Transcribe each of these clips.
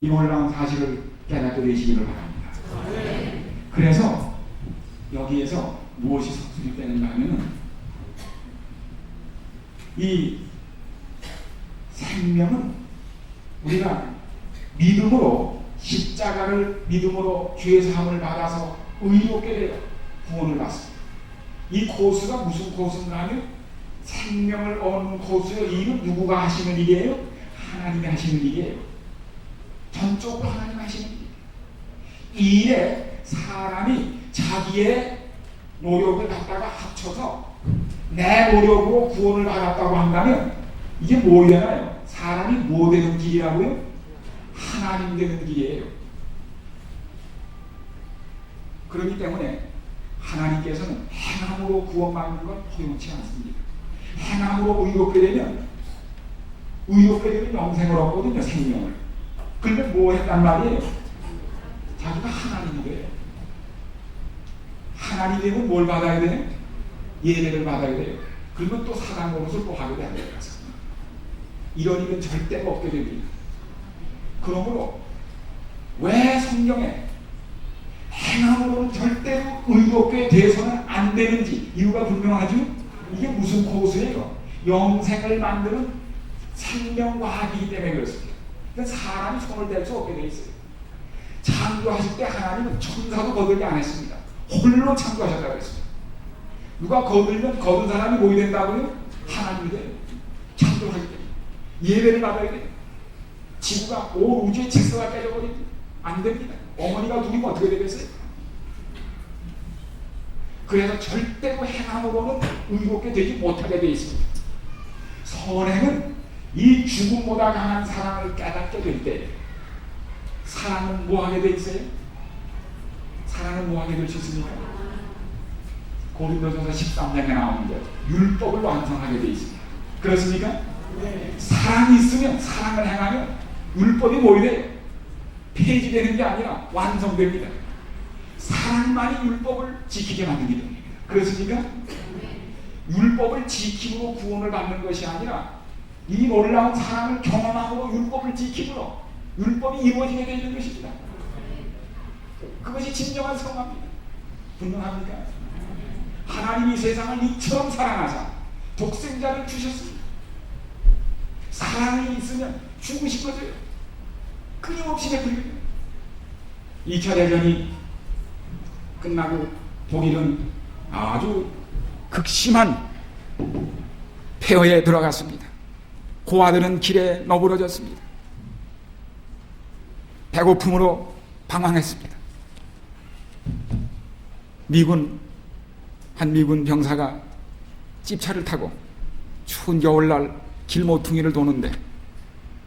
이 놀라운 사실을 깨닫게 되시기를 바랍니다. 그래서 여기에서 무엇이 석술되는가 하면은 이 생명은 우리가 믿음으로 십자가를 믿음으로 죄 사함을 받아서 의롭게 되어 구원을 받습니다. 이 코스가 무슨 코스인가 하면 생명을 얻는 코스요. 이는 누구가 하시는 일이에요? 하나님이 하시는 일이에요. 전적으로 하나님 하시는 일. 이 일에 사람이 자기의 노력을 갖다가 합쳐서 내 노력으로 구원을 받았다고 한다면 이게 뭐 되나요? 사람이 뭐 되는 길이라고요? 하나님 되는 길이에요. 그렇기 때문에 하나님께서는 행함으로 구원받는 건 허용치 않습니다. 행함으로 의롭게 되면 영생을 얻거든요. 생명을. 그런데 뭐 했단 말이에요? 자기가 하나님이 돼요. 하나님이 되면 뭘 받아야 돼요? 예배를 받아야 돼요. 그러면 또 사단 노릇을 또 하게 돼야 돼요. 이런 일은 절대 없게 됩니다. 그러므로 왜 성경에 행함으로는 절대로 의롭게 돼서는 안 되는지 이유가 분명하죠? 이게 무슨 코스예요? 영생을 만드는 생명과학이기 때문에 그렇습니다. 그러니까 사람이 손을 댈 수 없게 돼 있어요. 창조하실 때 하나님은 천사도 거들지 않았습니다. 홀로 창조하셨다고 했습니다. 누가 거들면 거둔 사람이 뭐이 된다고요? 하나님이 돼요. 창조하기 때문에. 예배를 받아야 돼요. 지구가 온 우주의 질서가 깨져버립니다. 안 됩니다. 어머니가 누리면 어떻게 되겠어요? 그래서 절대로 행함으로는 의롭게 되지 못하게 되어 있습니다. 선행은 이 죽음보다 강한 사랑을 깨닫게 될 때 사랑은 뭐하게 되어 있어요? 사랑은 뭐하게 될 수 있습니까? 고린도전서 13장에 나오는데 율법을 완성하게 되어 있습니다. 그렇습니까? 네. 사랑이 있으면 사랑을 행하면 율법이 뭐 돼요? 폐지되는 게 아니라 완성됩니다. 사랑만이 율법을 지키게 만들기 때문입니다. 그렇습니까? 율법을 지킴으로 구원을 받는 것이 아니라 이 놀라운 사랑을 경험함으로 율법을 지킴으로 율법이 이루어지게 되는 것입니다. 그것이 진정한 성화입니다. 분명합니까? 하나님이 세상을 이처럼 사랑하사 독생자를 주셨습니다. 사랑이 있으면 죽으신 거죠. 끊임없이 베풀립니다. 2차 대전이 끝나고 독일은 아주 극심한 폐허에 들어갔습니다. 고아들은 길에 너부러졌습니다. 배고픔으로 방황했습니다. 한 미군 병사가 찝차를 타고 추운 겨울날 길모퉁이를 도는데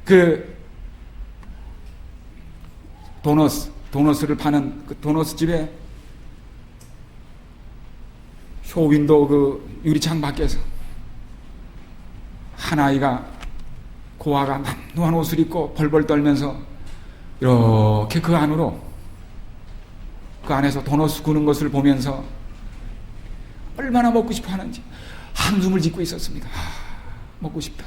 그 도너스를 파는 그 도너스 집에 쇼윈도 그 유리창 밖에서 한 아이가 고아가 남루한 옷을 입고 벌벌 떨면서 이렇게 그 안에서 도너스 구는 것을 보면서 얼마나 먹고 싶어 하는지 한숨을 짓고 있었습니다. 먹고 싶다.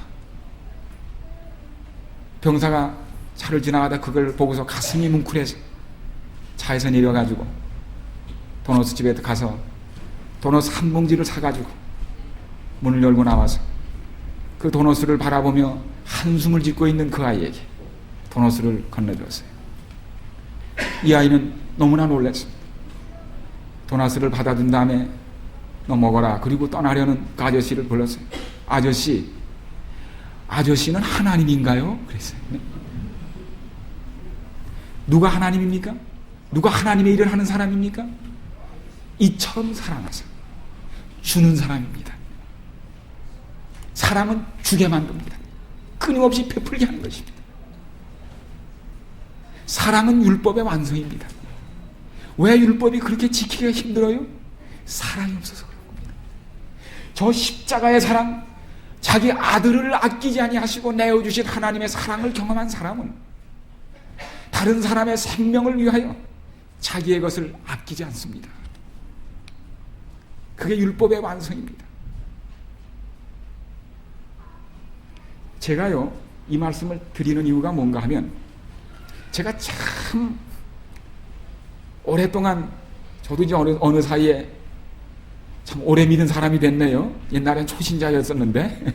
병사가 차를 지나가다 그걸 보고서 가슴이 뭉클해서 차에서 내려가지고 도너스 집에 가서 도너스 한 봉지를 사가지고 문을 열고 나와서 그 도너스를 바라보며 한숨을 짓고 있는 그 아이에게 도너스를 건네줬어요. 이 아이는 너무나 놀랐습니다. 도너스를 받아준 다음에 너 먹어라. 그리고 떠나려는 그 아저씨를 불렀어요. 아저씨는 하나님인가요? 그랬어요. 네. 누가 하나님입니까? 누가 하나님의 일을 하는 사람입니까? 이처럼 사랑하사 주는 사람입니다. 사랑은 주게 만듭니다. 끊임없이 베풀게 하는 것입니다. 사랑은 율법의 완성입니다. 왜 율법이 그렇게 지키기가 힘들어요? 사랑이 없어서 그런 겁니다. 저 십자가의 사랑, 자기 아들을 아끼지 아니하시고 내어주신 하나님의 사랑을 경험한 사람은 다른 사람의 생명을 위하여 자기의 것을 아끼지 않습니다. 그게 율법의 완성입니다. 제가요 이 말씀을 드리는 이유가 뭔가 하면 제가 참 오랫동안 저도 이제 어느 사이에 참 오래 믿은 사람이 됐네요. 옛날엔 초신자였었는데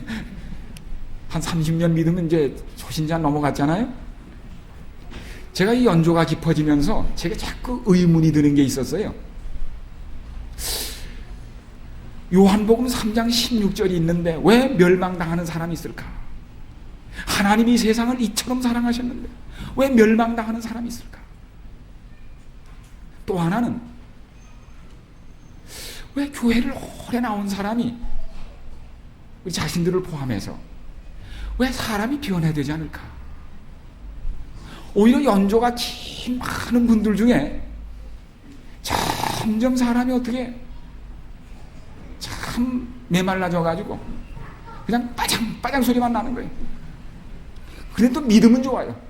한 30년 믿으면 이제 초신자 넘어갔잖아요. 제가 이 연조가 깊어지면서 제가 자꾸 의문이 드는 게 있었어요. 요한복음 3장 16절이 있는데 왜 멸망당하는 사람이 있을까? 하나님이 세상을 이처럼 사랑하셨는데 왜 멸망당하는 사람이 있을까? 또 하나는 왜 교회를 오래 나온 사람이 우리 자신들을 포함해서 왜 사람이 변해되지 않을까? 오히려 연조가 긴 많은 분들 중에 점점 사람이 어떻게 참 메말라져가지고 그냥 빠장빠장 소리만 나는 거예요. 그런데 또 믿음은 좋아요.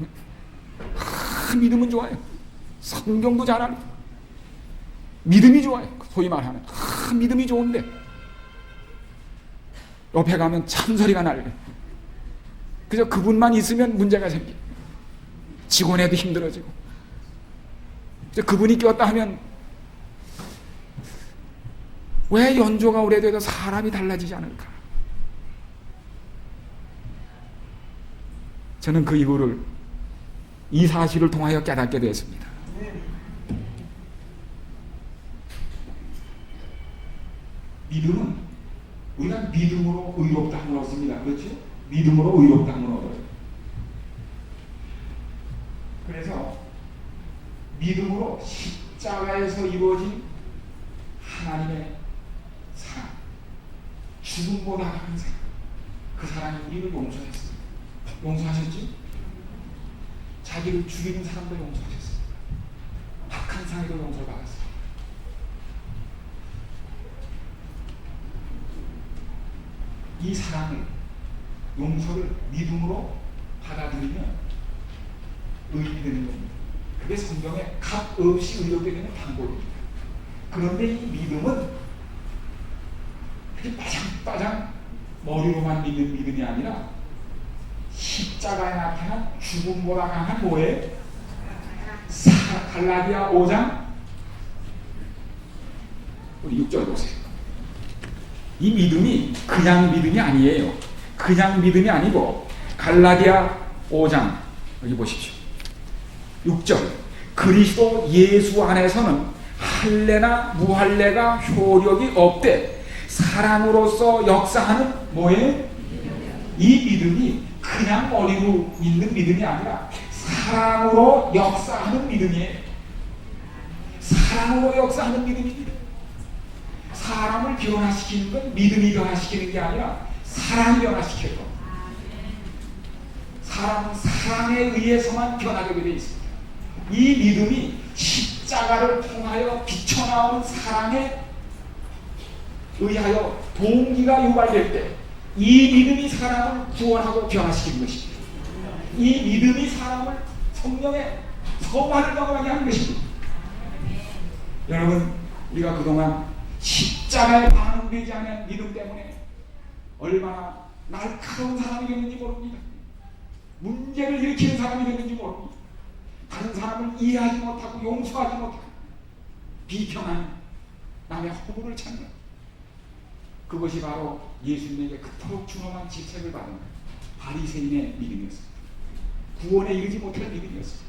믿음은 좋아요. 성경도 잘 알고 믿음이 좋아요. 소위 말하는 믿음이 좋은데 옆에 가면 참소리가 날려. 그저 그분만 있으면 문제가 생겨. 직원에도 힘들어지고 그분이 꼈다 하면 왜 연조가 오래돼도 사람이 달라지지 않을까? 저는 그 이유를 이 사실을 통하여 깨닫게 되었습니다. 믿음은 우리가 믿음으로 의롭다함을 얻습니다. 그렇죠? 믿음으로 의롭다함을 얻어요. 그래서 믿음으로 십자가에서 이루어진 하나님의 사랑, 죽음보다 강한 사랑, 그 사랑이 우리를 용서했어요. 용서하셨지? 자기를 죽이는 사람도 용서하셨어요. 악한 상에도 용서를 받았어요. 이 사랑을, 용서를 믿음으로 받아들이면 의인이 되는 겁니다. 그게 성경에 값 없이 의롭게 되는 방법입니다. 그런데 이 믿음은 그렇게 빠장빠장 머리로만 믿는 믿음이 아니라 십자가에 나타난 죽음보다 강한 뭐예요? 갈라디아 5장 우리 6절 보세요. 이 믿음이 그냥 믿음이 아니에요. 그냥 믿음이 아니고 갈라디아 5장 여기 보십시오. 6절 그리스도 예수 안에서는 할례나 무할례가 효력이 없되 사랑으로서 역사하는 뭐예요? 이 믿음이 그냥 머리로 믿는 믿음이 아니라 사랑으로 역사하는 믿음이에요. 사랑으로 역사하는 믿음입니다. 사람을 변화시키는 건 믿음이 변화시키는 게 아니라 사랑이 변화시켜요. 사람은 사랑에 의해서만 변화되게 되어 있습니다. 이 믿음이 십자가를 통하여 비쳐나오는 사랑에 의하여 동기가 유발될 때 이 믿음이 사람을 구원하고 변화시키는 것입니다. 이 믿음이 사람을 성령의 성화를 경험하게 하는 것입니다. 여러분, 우리가 그동안 십자가에 반응되지 않은 믿음 때문에 얼마나 날카로운 사람이 됐는지 모릅니다. 문제를 일으키는 사람이 됐는지 모릅니다. 다른 사람을 이해하지 못하고 용서하지 못하고 비평하는 남의 허물을 찾는 그것이 바로 예수님에게 그토록 준엄한 질책을 받은 바리새인의 믿음이었습니다. 구원에 이르지 못할 믿음이었습니다.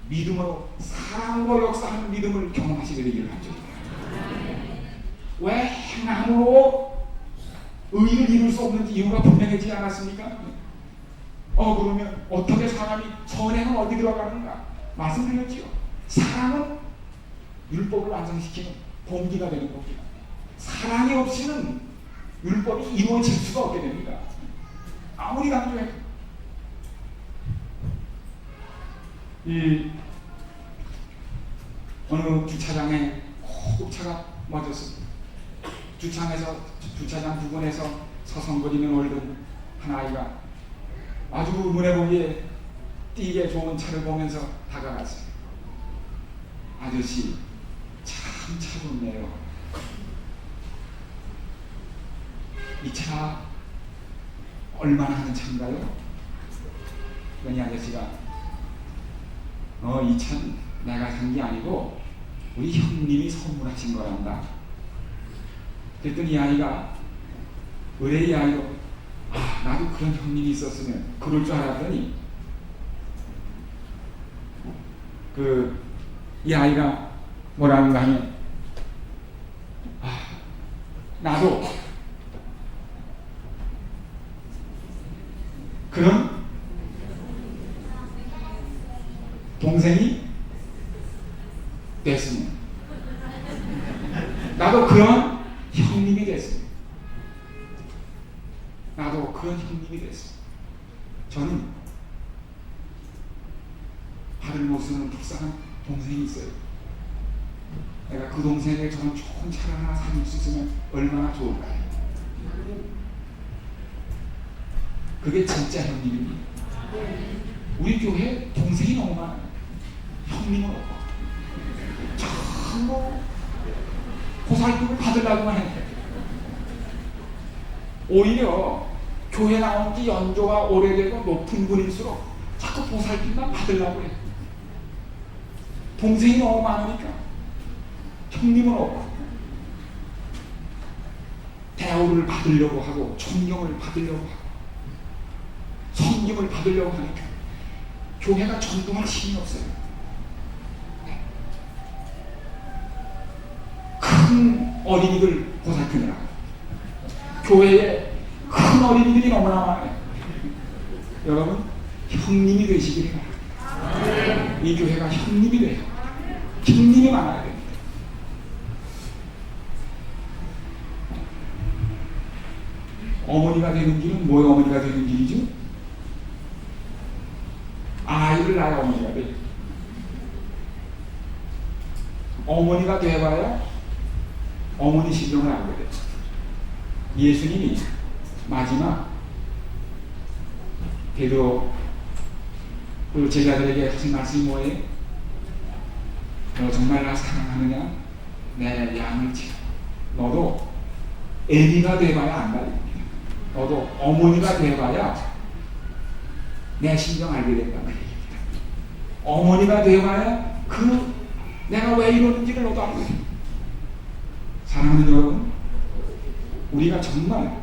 믿음으로 사랑으로 역사하는 믿음을 경험하시게 되기를 간절합니다. 왜 행함으로 의를 이룰 수 없는지 이유가 분명해지지 않았습니까? 그러면 어떻게 사람이 선행은 어디 들어가는가? 말씀드렸지요. 사랑은 율법을 완성시키는 동기가 되는 겁니다. 사랑이 없이는 율법이 이루어질 수가 없게 됩니다. 아무리 강조해도. 어느 주차장에 고급차가 멎었습니다. 주차장 부근에서 서성거리는 얼른 한 아이가 아주 눈에 보기에 띄게 좋은 차를 보면서 다가갔어요. 아저씨, 참 차좋네요. 이 차 얼마나 하는 차인가요? 그러니 아저씨가 이 천 내가 산 게 아니고 우리 형님이 선물하신 거란다. 그랬더니 이 아이가 의뢰 이 아이로 나도 그런 형님이 있었으면 그럴 줄 알았더니 이 아이가 뭐라는가 하면 나도 그런 동생이 됐으면 나도 그런 형님이 됐으면 나도 그런 형님이 됐으면 저는 발을 못 쓰는 불쌍한 동생이 있어요. 내가 그 동생에게 저는 좋은 차를 하나 사줄 수 있으면 얼마나 좋을까요? 그게 진짜 형님입니다. 우리 교회 동생이 너무 많아요. 형님은 없고 전부 보살핌을 받으려고만 해요. 오히려 교회 나온 지 연조가 오래되고 높은 분일수록 자꾸 보살핌만 받으려고 해요. 동생이 너무 많으니까 형님은 없고 대우를 받으려고 하고 존경을 받으려고 하고 섬김을 받으려고 하니까 교회가 전동할 힘이 없어요. 큰 어린이들 보살피느라 교회에 큰 어린이들이 너무나 많아요. 여러분 형님이 되시기를 바랍니다. 이 교회가 형님이 돼요. 형님이 많아야 됩니다. 어머니가 되는 길은 뭐의 어머니가 되는 길이죠? 아이를 낳아야 어머니가 돼요. 어머니가 돼봐야 어머니 심정을 알게 돼요. 예수님이 마지막 베드로 그 제자들에게 하신 말씀이 뭐예요? 너 정말 나 사랑하느냐? 내 양을 지켜. 너도 애미가 돼봐야 안다. 너도 어머니가 돼봐야 내 심정 알게 된다는 얘기입니다. 어머니가 돼봐야 내가 왜 이러는지를 너도 알게 됩니다. 사랑하는 여러분, 우리가 정말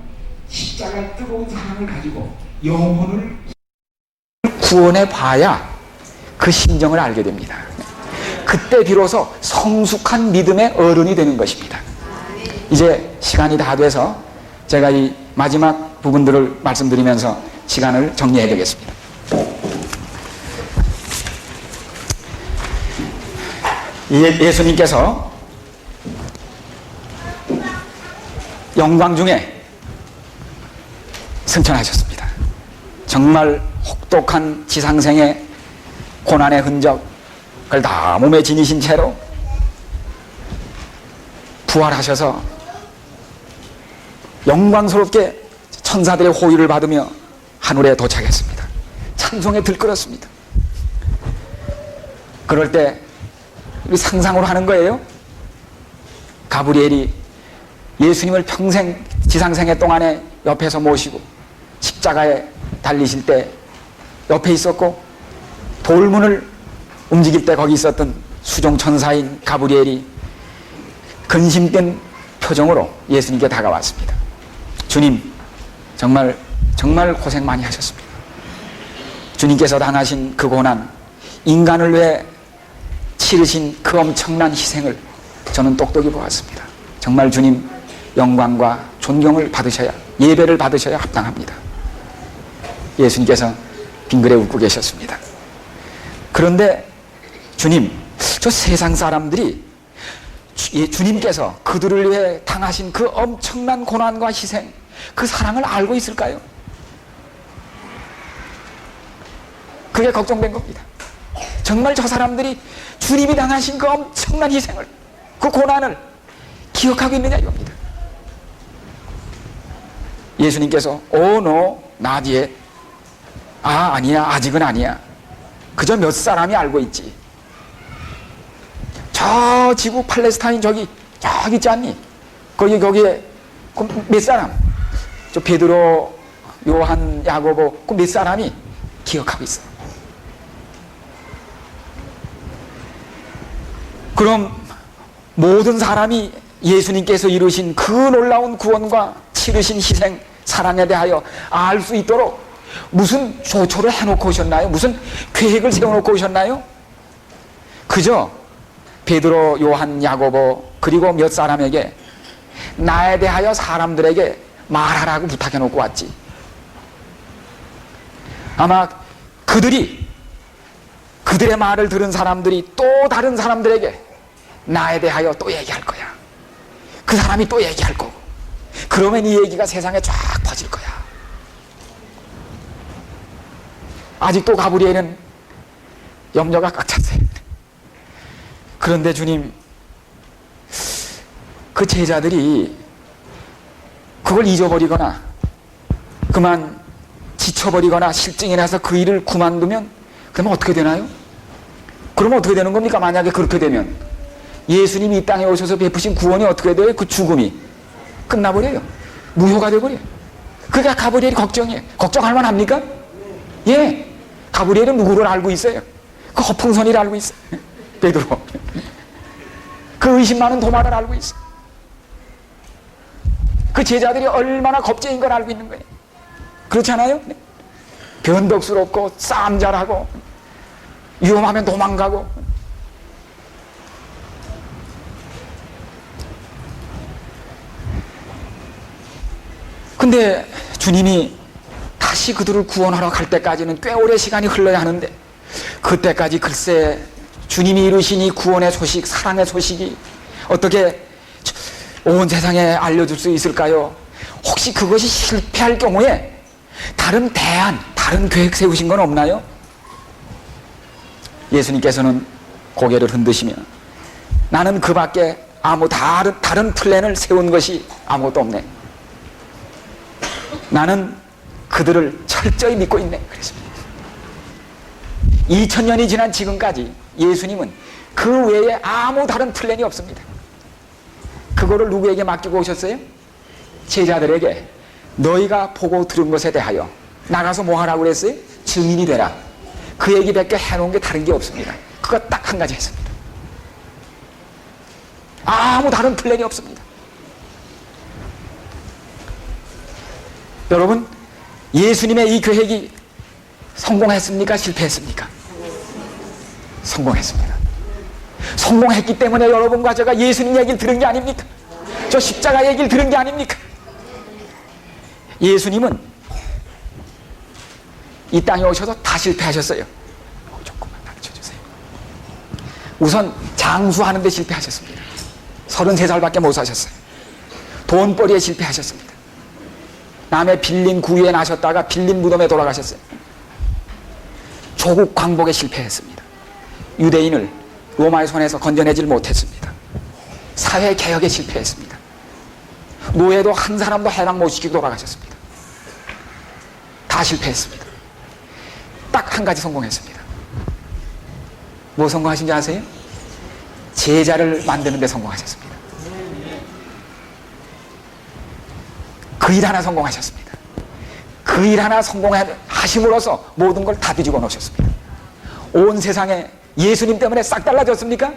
십자가의 뜨거운 사랑을 가지고 영혼을 구원해 봐야 그 심정을 알게 됩니다. 그때 비로소 성숙한 믿음의 어른이 되는 것입니다. 이제 시간이 다 돼서 제가 이 마지막 부분들을 말씀드리면서 시간을 정리해야 되겠습니다. 예수님께서 영광 중에 승천하셨습니다. 정말 혹독한 지상생의 고난의 흔적을 다 몸에 지니신 채로 부활하셔서 영광스럽게 천사들의 호의를 받으며 하늘에 도착했습니다. 찬송에 들끓었습니다. 그럴 때 우리 상상으로 하는 거예요. 가브리엘이 예수님을 평생 지상생애 동안에 옆에서 모시고 십자가에 달리실 때 옆에 있었고, 돌문을 움직일 때 거기 있었던 수종천사인 가브리엘이 근심된 표정으로 예수님께 다가왔습니다. 주님, 정말 고생 많이 하셨습니다. 주님께서 당하신 그 고난, 인간을 위해 치르신 그 엄청난 희생을 저는 똑똑히 보았습니다. 정말 주님 영광과 존경을 받으셔야, 예배를 받으셔야 합당합니다. 예수님께서 빙그레 웃고 계셨습니다. 그런데 주님, 저 세상 사람들이 주님께서 그들을 위해 당하신 그 엄청난 고난과 희생, 그 사랑을 알고 있을까요? 그게 걱정된 겁니다. 정말 저 사람들이 주님이 당하신 그 엄청난 희생을, 그 고난을 기억하고 있느냐 이겁니다. 예수님께서 너 나디에 아니야, 아직은 아니야. 그저 몇 사람이 알고 있지. 저 지구 팔레스타인 저기 있지 않니? 거기에 몇 사람, 저 베드로, 요한, 야고보 그 몇 사람이 기억하고 있어. 그럼 모든 사람이 예수님께서 이루신 그 놀라운 구원과 치르신 희생, 사랑에 대하여 알 수 있도록 무슨 조처를 해놓고 오셨나요? 무슨 계획을 세워놓고 오셨나요? 그저 베드로, 요한, 야고보 그리고 몇 사람에게 나에 대하여 사람들에게 말하라고 부탁해놓고 왔지. 아마 그들의 말을 들은 사람들이 또 다른 사람들에게 나에 대하여 또 얘기할 거야. 그 사람이 또 얘기할 거고, 그러면 이 얘기가 세상에 쫙 퍼질 거야. 아직도 가브리엘은 염려가 꽉 찼어요. 그런데 주님, 그 제자들이 그걸 잊어버리거나 그만 지쳐버리거나 실증이 나서 그 일을 그만두면 그러면 어떻게 되나요? 그러면 어떻게 되는 겁니까? 만약에 그렇게 되면 예수님이 이 땅에 오셔서 베푸신 구원이 어떻게 돼요? 그 죽음이 끝나버려요. 무효가 돼버려요. 그러니까 가브리엘이 걱정이에요. 걱정할 만합니까? 예. 가브리엘은 누구를 알고 있어요? 그 허풍선이를 알고 있어요. 베드로. 그 의심 많은 도마를 알고 있어요. 그 제자들이 얼마나 겁쟁인 걸 알고 있는 거예요. 그렇지 않아요? 변덕스럽고 싸움 잘하고 위험하면 도망가고. 근데 주님이 다시 그들을 구원하러 갈 때까지는 꽤 오래 시간이 흘러야 하는데, 그때까지 글쎄 주님이 이루신 이 구원의 소식, 사랑의 소식이 어떻게 온 세상에 알려줄 수 있을까요? 혹시 그것이 실패할 경우에 다른 대안, 다른 계획 세우신 건 없나요? 예수님께서는 고개를 흔드시며 나는 그 밖에 다른 플랜을 세운 것이 아무것도 없네. 나는 그들을 철저히 믿고 있네. 그랬습니다. 2000년이 지난 지금까지 예수님은 그 외에 아무 다른 플랜이 없습니다. 그거를 누구에게 맡기고 오셨어요? 제자들에게 너희가 보고 들은 것에 대하여 나가서 뭐 하라고 그랬어요? 증인이 되라. 그 얘기밖에 해놓은 게 다른 게 없습니다. 그거 딱 한 가지 했습니다. 아무 다른 플랜이 없습니다. 여러분, 예수님의 이 계획이 성공했습니까? 실패했습니까? 성공했습니다. 성공했기 때문에 여러분과 제가 예수님 얘기를 들은 게 아닙니까? 저 십자가 얘기를 들은 게 아닙니까? 예수님은 이 땅에 오셔서 다 실패하셨어요. 조금만 낮춰주세요. 우선 장수하는 데 실패하셨습니다. 33살밖에 못 사셨어요. 돈벌이에 실패하셨습니다. 남의 빌린 구유에 나셨다가 빌린 무덤에 돌아가셨어요. 조국 광복에 실패했습니다. 유대인을 로마의 손에서 건져내질 못했습니다. 사회개혁에 실패했습니다. 노예도 한 사람도 해방 못 시키고 돌아가셨습니다. 다 실패했습니다. 딱 한 가지 성공했습니다. 뭐 성공하신지 아세요? 제자를 만드는 데 성공하셨습니다. 그 일 하나 성공하셨습니다. 그 일 하나 성공하심으로써 모든 걸 다 뒤집어 놓으셨습니다. 온 세상에 예수님 때문에 싹 달라졌습니까?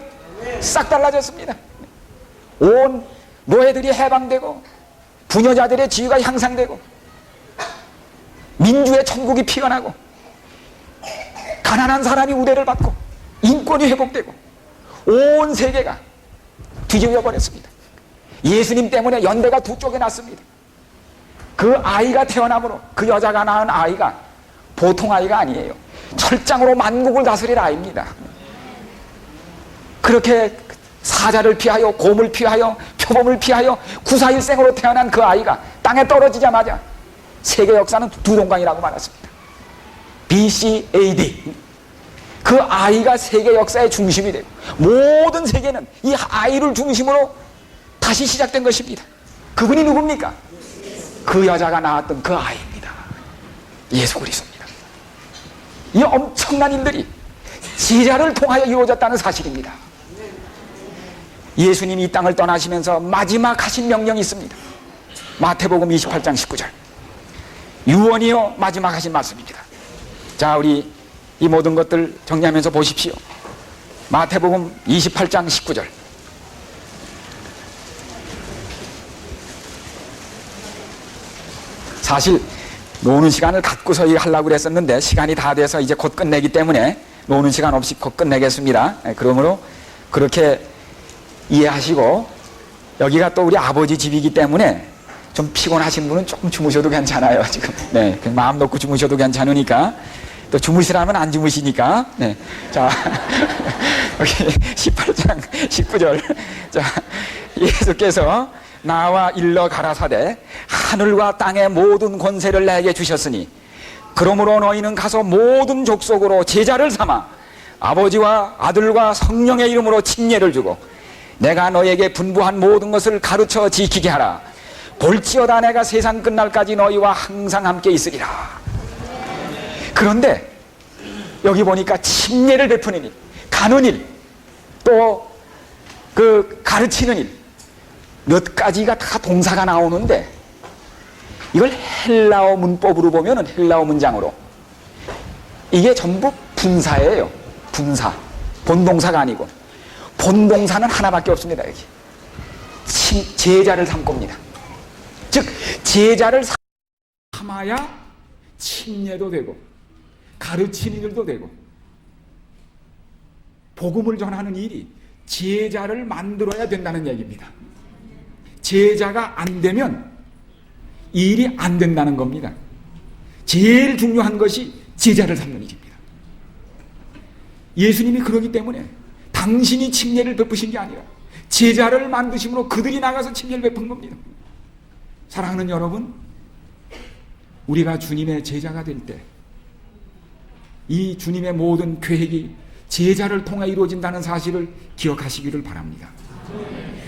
싹 달라졌습니다. 온 노예들이 해방되고 부녀자들의 지위가 향상되고 민주의 천국이 피어나고 가난한 사람이 우대를 받고 인권이 회복되고 온 세계가 뒤집어 버렸습니다. 예수님 때문에 연대가 두 쪽에 났습니다. 그 아이가 태어남으로 그 여자가 낳은 아이가 보통 아이가 아니에요. 철장으로 만국을 다스릴 아이입니다. 그렇게 사자를 피하여 곰을 피하여 표범을 피하여 구사일생으로 태어난 그 아이가 땅에 떨어지자마자 세계 역사는 두 동강이라고 말했습니다. BC AD. 그 아이가 세계 역사의 중심이 되고 모든 세계는 이 아이를 중심으로 다시 시작된 것입니다. 그분이 누굽니까? 그 여자가 낳았던 그 아이입니다. 예수 그리스도입니다. 이 엄청난 일들이 제자를 통하여 이루어졌다는 사실입니다. 예수님이 이 땅을 떠나시면서 마지막 하신 명령이 있습니다. 마태복음 28장 19절. 유언이요 마지막 하신 말씀입니다. 자, 우리 이 모든 것들 정리하면서 보십시오. 마태복음 28장 19절. 사실 노는 시간을 갖고서 하려고 그랬었는데 시간이 다 돼서 이제 곧 끝내기 때문에 노는 시간 없이 곧 끝내겠습니다. 그러므로 그렇게 이해하시고, 여기가 또 우리 아버지 집이기 때문에 좀 피곤하신 분은 조금 주무셔도 괜찮아요. 지금 네, 그냥 마음 놓고 주무셔도 괜찮으니까. 또 주무시라면 안 주무시니까. 네. 자, 여기 18장 19절. 자, 예수께서 나와 일러 가라사대 하늘과 땅의 모든 권세를 내게 주셨으니 그러므로 너희는 가서 모든 족속으로 제자를 삼아 아버지와 아들과 성령의 이름으로 침례를 주고 내가 너희에게 분부한 모든 것을 가르쳐 지키게 하라. 볼지어다 내가 세상 끝날까지 너희와 항상 함께 있으리라. 그런데 여기 보니까 침례를 베푸는 일, 가는 일, 또 그 가르치는 일, 몇 가지가 다 동사가 나오는데 이걸 헬라어 문법으로 보면은, 헬라어 문장으로 이게 전부 분사예요. 분사. 본동사가 아니고. 본동사는 하나밖에 없습니다. 여기 제자를 삼고입니다. 즉 제자를 삼아야 침례도 되고 가르치는 일도 되고 복음을 전하는 일이 제자를 만들어야 된다는 얘기입니다. 제자가 안 되면 일이 안 된다는 겁니다. 제일 중요한 것이 제자를 삼는 일입니다. 예수님이 그러기 때문에 당신이 침례를 베푸신 게 아니라 제자를 만드심으로 그들이 나가서 침례를 베푼 겁니다. 사랑하는 여러분, 우리가 주님의 제자가 될 때 이 주님의 모든 계획이 제자를 통해 이루어진다는 사실을 기억하시기를 바랍니다.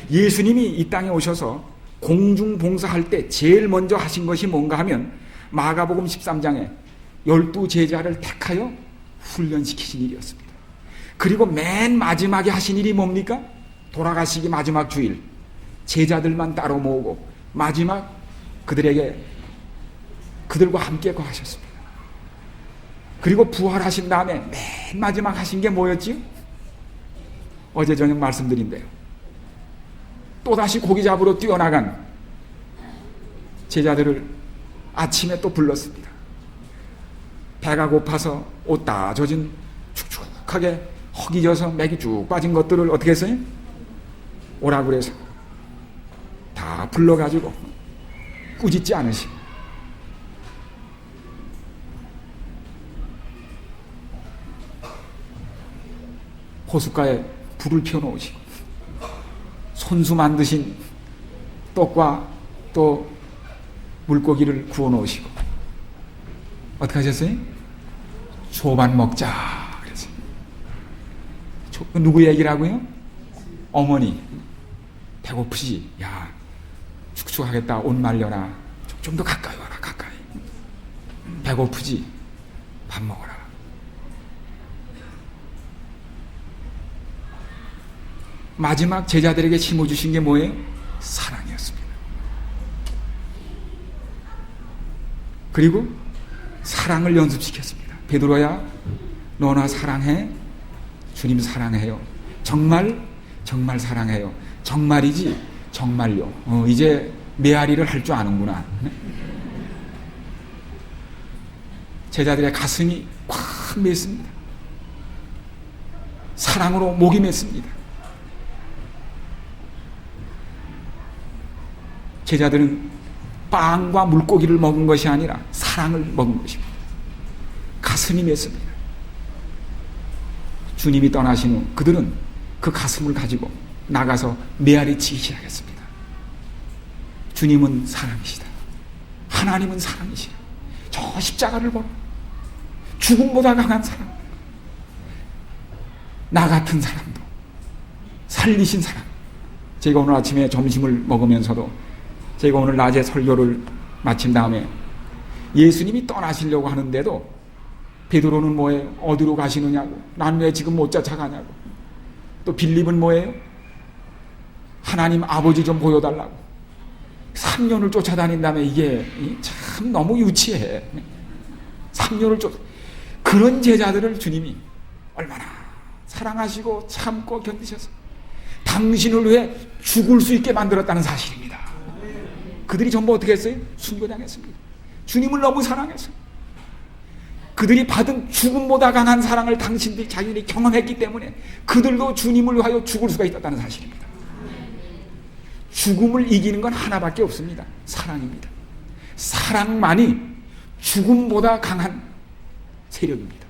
예수님이 이 땅에 오셔서 공중봉사할 때 제일 먼저 하신 것이 뭔가 하면 마가복음 13장에 12제자를 택하여 훈련시키신 일이었습니다. 그리고 맨 마지막에 하신 일이 뭡니까? 돌아가시기 마지막 주일 제자들만 따로 모으고 마지막 그들과 함께 거하셨습니다. 그리고 부활하신 다음에 맨 마지막 하신 게 뭐였지요? 어제 저녁 말씀드린대요. 또다시 고기 잡으러 뛰어나간 제자들을 아침에 또 불렀습니다. 배가 고파서 옷 다 젖은 축축하게 허기져서 맥이 쭉 빠진 것들을 어떻게 했어요? 오라고 그래서 다 불러가지고 꾸짖지 않으시고 호숫가에 불을 피워놓으시고 손수 만드신 떡과 또 물고기를 구워놓으시고 어떻게 하셨어요? 소반 먹자 그랬어요. 누구 얘기라고요? 어머니 배고프지? 야 축축하겠다. 옷 말려라. 좀 더 가까이 와라. 가까이. 배고프지? 밥 먹어라. 마지막 제자들에게 심어주신 게 뭐예요? 사랑이었습니다. 그리고 사랑을 연습시켰습니다. 베드로야 너나 사랑해? 주님 사랑해요. 정말 사랑해요. 정말이지? 정말요. 이제 메아리를 할 줄 아는구나. 제자들의 가슴이 꽉 맸습니다. 사랑으로 목이 맸습니다. 제자들은 빵과 물고기를 먹은 것이 아니라 사랑을 먹은 것입니다. 가슴이 맸습니다. 주님이 떠나신 후 그들은 그 가슴을 가지고 나가서 메아리치기 시작했습니다. 주님은 사랑이시다. 하나님은 사랑이시다. 저 십자가를 보라. 죽음보다 강한 사랑. 나 같은 사랑도 살리신 사랑. 제가 오늘 아침에 점심을 먹으면서도 제가 오늘 낮에 설교를 마친 다음에 예수님이 떠나시려고 하는데도 베드로는 뭐예요? 어디로 가시느냐고. 난 왜 지금 못 쫓아가냐고. 또 빌립은 뭐예요? 하나님 아버지 좀 보여달라고. 3년을 쫓아다닌다면 이게 참 너무 유치해. 3년을 그런 제자들을 주님이 얼마나 사랑하시고 참고 견디셔서 당신을 위해 죽을 수 있게 만들었다는 사실입니다. 그들이 전부 어떻게 했어요? 순교당했습니다. 주님을 너무 사랑해서 그들이 받은 죽음보다 강한 사랑을 당신들이 자기들이 경험했기 때문에 그들도 주님을 위하여 죽을 수가 있었다는 사실입니다. 죽음을 이기는 건 하나밖에 없습니다. 사랑입니다. 사랑만이 죽음보다 강한 세력입니다.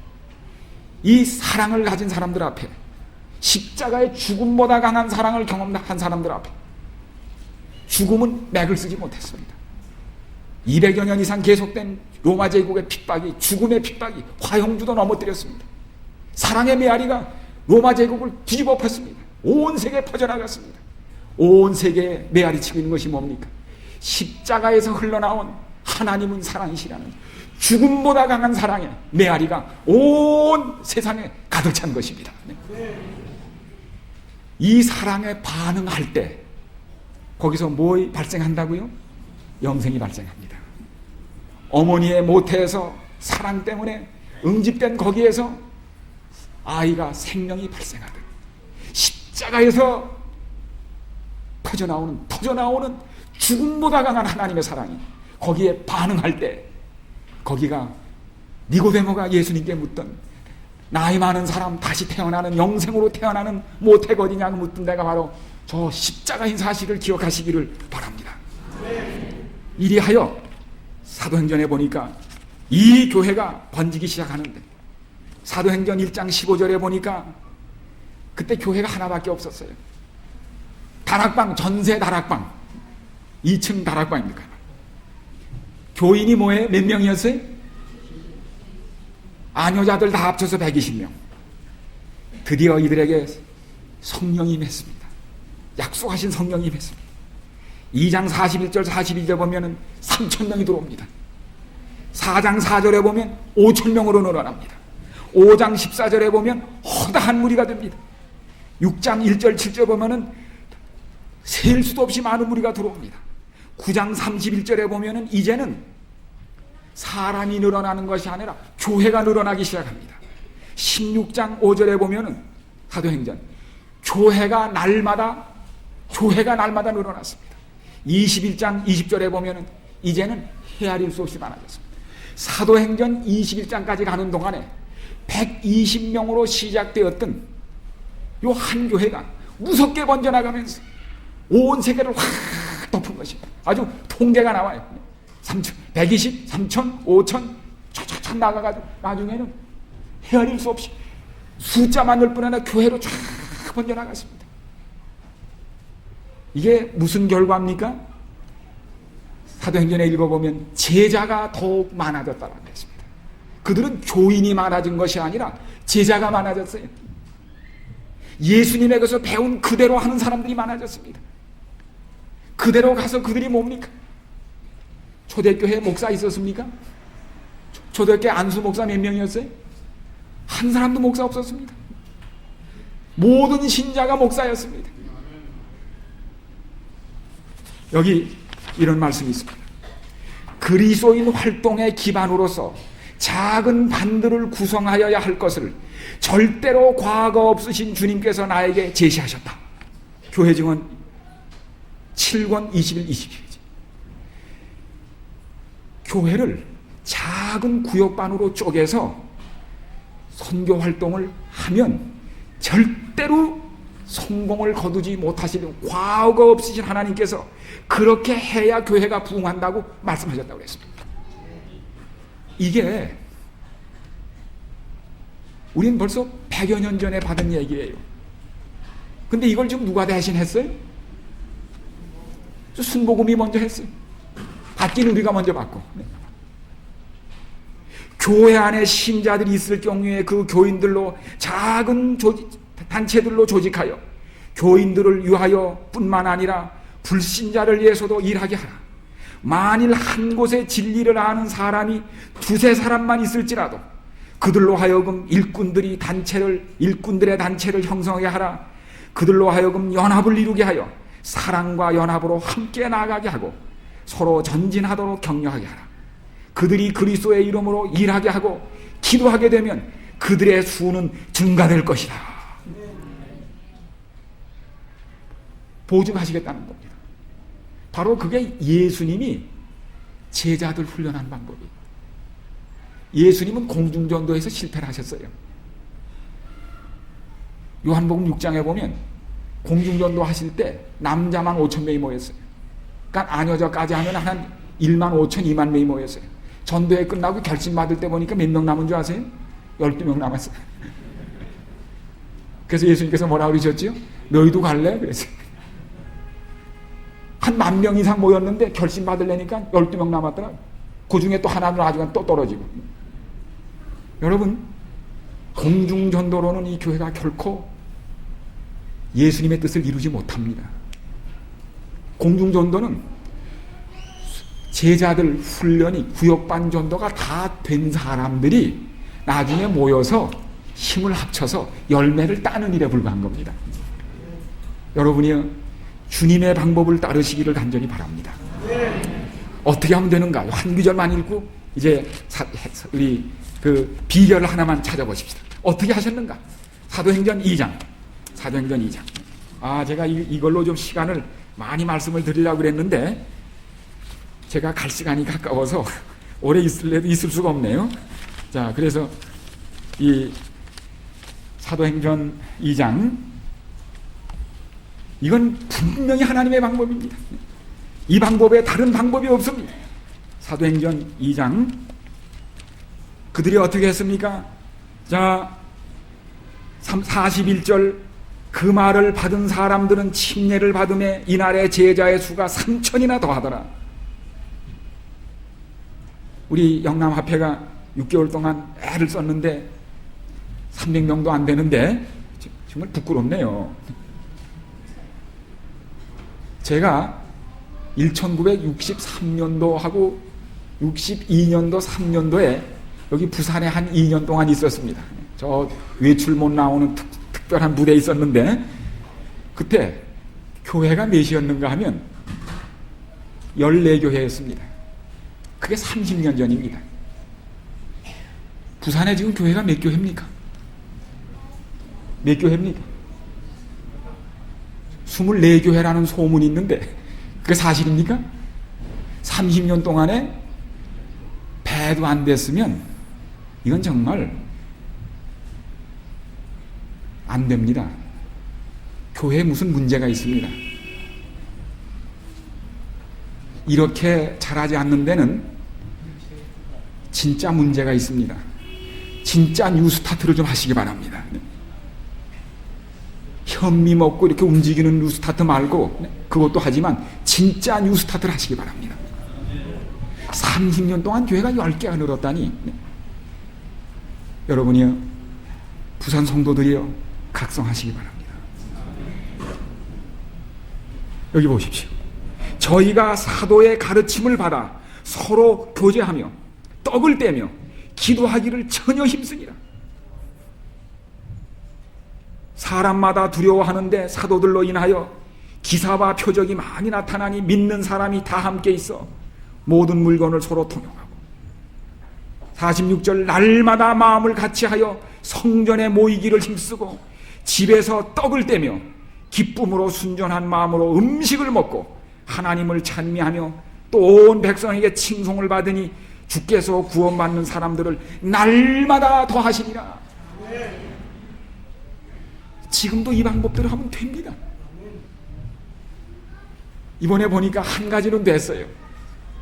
이 사랑을 가진 사람들 앞에, 십자가의 죽음보다 강한 사랑을 경험한 사람들 앞에 죽음은 맥을 쓰지 못했습니다. 200여 년 이상 계속된 로마 제국의 핍박이, 죽음의 핍박이 화형주도 넘어뜨렸습니다. 사랑의 메아리가 로마 제국을 뒤집어 폈습니다. 온 세계에 퍼져나갔습니다. 온 세계에 메아리치고 있는 것이 뭡니까? 십자가에서 흘러나온 하나님은 사랑이시라는 죽음보다 강한 사랑의 메아리가 온 세상에 가득 찬 것입니다. 이 사랑에 반응할 때 거기서 뭐 발생한다고요? 영생이 발생합니다. 어머니의 모태에서 사랑 때문에 응집된 거기에서 아이가 생명이 발생하듯 십자가에서 터져나오는 죽음보다 강한 하나님의 사랑이 거기에 반응할 때, 거기가 니고데모가 예수님께 묻던 나이 많은 사람 다시 태어나는, 영생으로 태어나는 모태가 어디냐고 묻던 데가 바로 저 십자가인 사실을 기억하시기를 바랍니다. 이리하여 사도행전에 보니까 이 교회가 번지기 시작하는데, 사도행전 1장 15절에 보니까 그때 교회가 하나밖에 없었어요. 다락방, 전세 다락방, 2층 다락방입니까? 교인이 뭐예요? 몇 명이었어요? 아녀자들 다 합쳐서 120명. 드디어 이들에게 성령이 임했습니다. 약속하신 성령이 임했습니다. 2장 41절 42절 보면은 3,000명이 들어옵니다. 4장 4절에 보면 5,000명으로 늘어납니다. 5장 14절에 보면 허다한 무리가 됩니다. 6장 1절 7절 보면은 셀 수도 없이 많은 무리가 들어옵니다. 9장 31절에 보면은 이제는 사람이 늘어나는 것이 아니라 교회가 늘어나기 시작합니다. 16장 5절에 보면은 사도행전 교회가 날마다 늘어났습니다. 21장 20절에 보면은 이제는 헤아릴 수 없이 많아졌습니다. 사도행전 21장까지 가는 동안에 120명으로 시작되었던 요 한 교회가 무섭게 번져나가면서 온 세계를 확 덮은 것입니다. 아주 통계가 나와요. 120, 3,000, 5,000 쫙쫙 나가가지고 나중에는 헤아릴 수 없이 숫자만 늘 뿐 아니라 교회로 쫙 번져나갔습니다. 이게 무슨 결과입니까? 사도행전에 읽어보면 제자가 더욱 많아졌다고 했습니다. 그들은 교인이 많아진 것이 아니라 제자가 많아졌어요. 예수님에게서 배운 그대로 하는 사람들이 많아졌습니다. 그대로 가서 그들이 뭡니까? 초대교회에 목사 있었습니까? 초대교회 안수 목사 몇 명이었어요? 한 사람도 목사 없었습니다. 모든 신자가 목사였습니다. 여기 이런 말씀이 있습니다. 그리스도인 활동의 기반으로서 작은 반들을 구성하여야 할 것을 절대로 과거 없으신 주님께서 나에게 제시하셨다. 교회 증언 7권 21, 22죠. 교회를 작은 구역반으로 쪼개서 선교 활동을 하면 절대로 성공을 거두지 못하시는 과거 없으신 하나님께서 그렇게 해야 교회가 부흥한다고 말씀하셨다고 했습니다. 이게 우리는 벌써 100여 년 전에 받은 얘기예요. 근데 이걸 지금 누가 대신했어요? 순복음이 먼저 했어요. 받기는 우리가 먼저 받고. 교회 안에 신자들이 있을 경우에 그 교인들로 작은 단체들로 조직하여 교인들을 위하여 뿐만 아니라 불신자를 위해서도 일하게 하라. 만일 한 곳에 진리를 아는 사람이 두세 사람만 있을지라도 그들로 하여금 일꾼들의 단체를 형성하게 하라. 그들로 하여금 연합을 이루게 하여 사랑과 연합으로 함께 나아가게 하고 서로 전진하도록 격려하게 하라. 그들이 그리스도의 이름으로 일하게 하고 기도하게 되면 그들의 수는 증가될 것이다. 보증하시겠다는 겁니다. 바로 그게 예수님이 제자들 훈련한 방법이에요. 예수님은 공중전도에서 실패를 하셨어요. 요한복음 6장에 보면 공중전도 하실 때 남자만 5천 명이 모였어요. 그러니까 아녀자까지 하면 한 1만 5천, 2만 명이 모였어요. 전도회 끝나고 결심 받을 때 보니까 몇 명 남은 줄 아세요? 12명 남았어요. 그래서 예수님께서 뭐라고 그러셨지요? 너희도 갈래? 그랬어요. 한 10,000명 이상 모였는데 결심 받으려니까 12명 남았더라. 그 중에 또 하나는 아직은 또 떨어지고. 여러분, 공중전도로는 이 교회가 결코 예수님의 뜻을 이루지 못합니다. 공중전도는 제자들 훈련이 구역반 전도가 다 된 사람들이 나중에 모여서 힘을 합쳐서 열매를 따는 일에 불과한 겁니다. 여러분이 주님의 방법을 따르시기를 간절히 바랍니다. 어떻게 하면 되는가? 한 구절만 읽고 이제 우리 그 비결을 하나만 찾아보십시다. 어떻게 하셨는가? 사도행전 2장. 제가 이걸로 좀 시간을 많이 말씀을 드리려고 그랬는데 제가 갈 시간이 가까워서 오래 있을 수가 없네요. 자, 그래서 이 사도행전 2장, 이건 분명히 하나님의 방법입니다. 이 방법에 다른 방법이 없습니다. 사도행전 2장, 그들이 어떻게 했습니까? 자, 41절, 그 말을 받은 사람들은 침례를 받음에 이날의 제자의 수가 3,000이나 더하더라. 우리 영남합회가 6개월 동안 애를 썼는데 300명도 안 되는데 정말 부끄럽네요. 제가 1963년도하고 62년도 3년도에 여기 부산에 한 2년 동안 있었습니다. 저 외출 못 나오는 특별한 무대에 있었는데 그때 교회가 몇이었는가 하면 14교회였습니다. 그게 30년 전입니다. 부산에 지금 교회가 몇 교회입니까? 몇 교회입니까? 24교회라는 소문이 있는데 그게 사실입니까? 30년 동안에 배도 안 됐으면 이건 정말 안 됩니다. 교회에 무슨 문제가 있습니다. 이렇게 잘하지 않는 데는 진짜 문제가 있습니다. 진짜 뉴스타트를 좀 하시기 바랍니다. 현미 먹고 이렇게 움직이는 뉴스타트 말고 그것도 하지만 진짜 뉴스타트를 하시기 바랍니다. 30년 동안 교회가 10개가 늘었다니. 여러분이요, 부산 성도들이요, 각성하시기 바랍니다. 여기 보십시오. 저희가 사도의 가르침을 받아 서로 교제하며 떡을 떼며 기도하기를 전혀 힘쓰니라. 사람마다 두려워하는데 사도들로 인하여 기사와 표적이 많이 나타나니 믿는 사람이 다 함께 있어 모든 물건을 서로 통용하고 46절 날마다 마음을 같이하여 성전에 모이기를 힘쓰고 집에서 떡을 떼며 기쁨으로 순전한 마음으로 음식을 먹고 하나님을 찬미하며 또 온 백성에게 칭송을 받으니 주께서 구원받는 사람들을 날마다 더하시니라. 지금도 이 방법대로 하면 됩니다. 이번에 보니까 한 가지는 됐어요.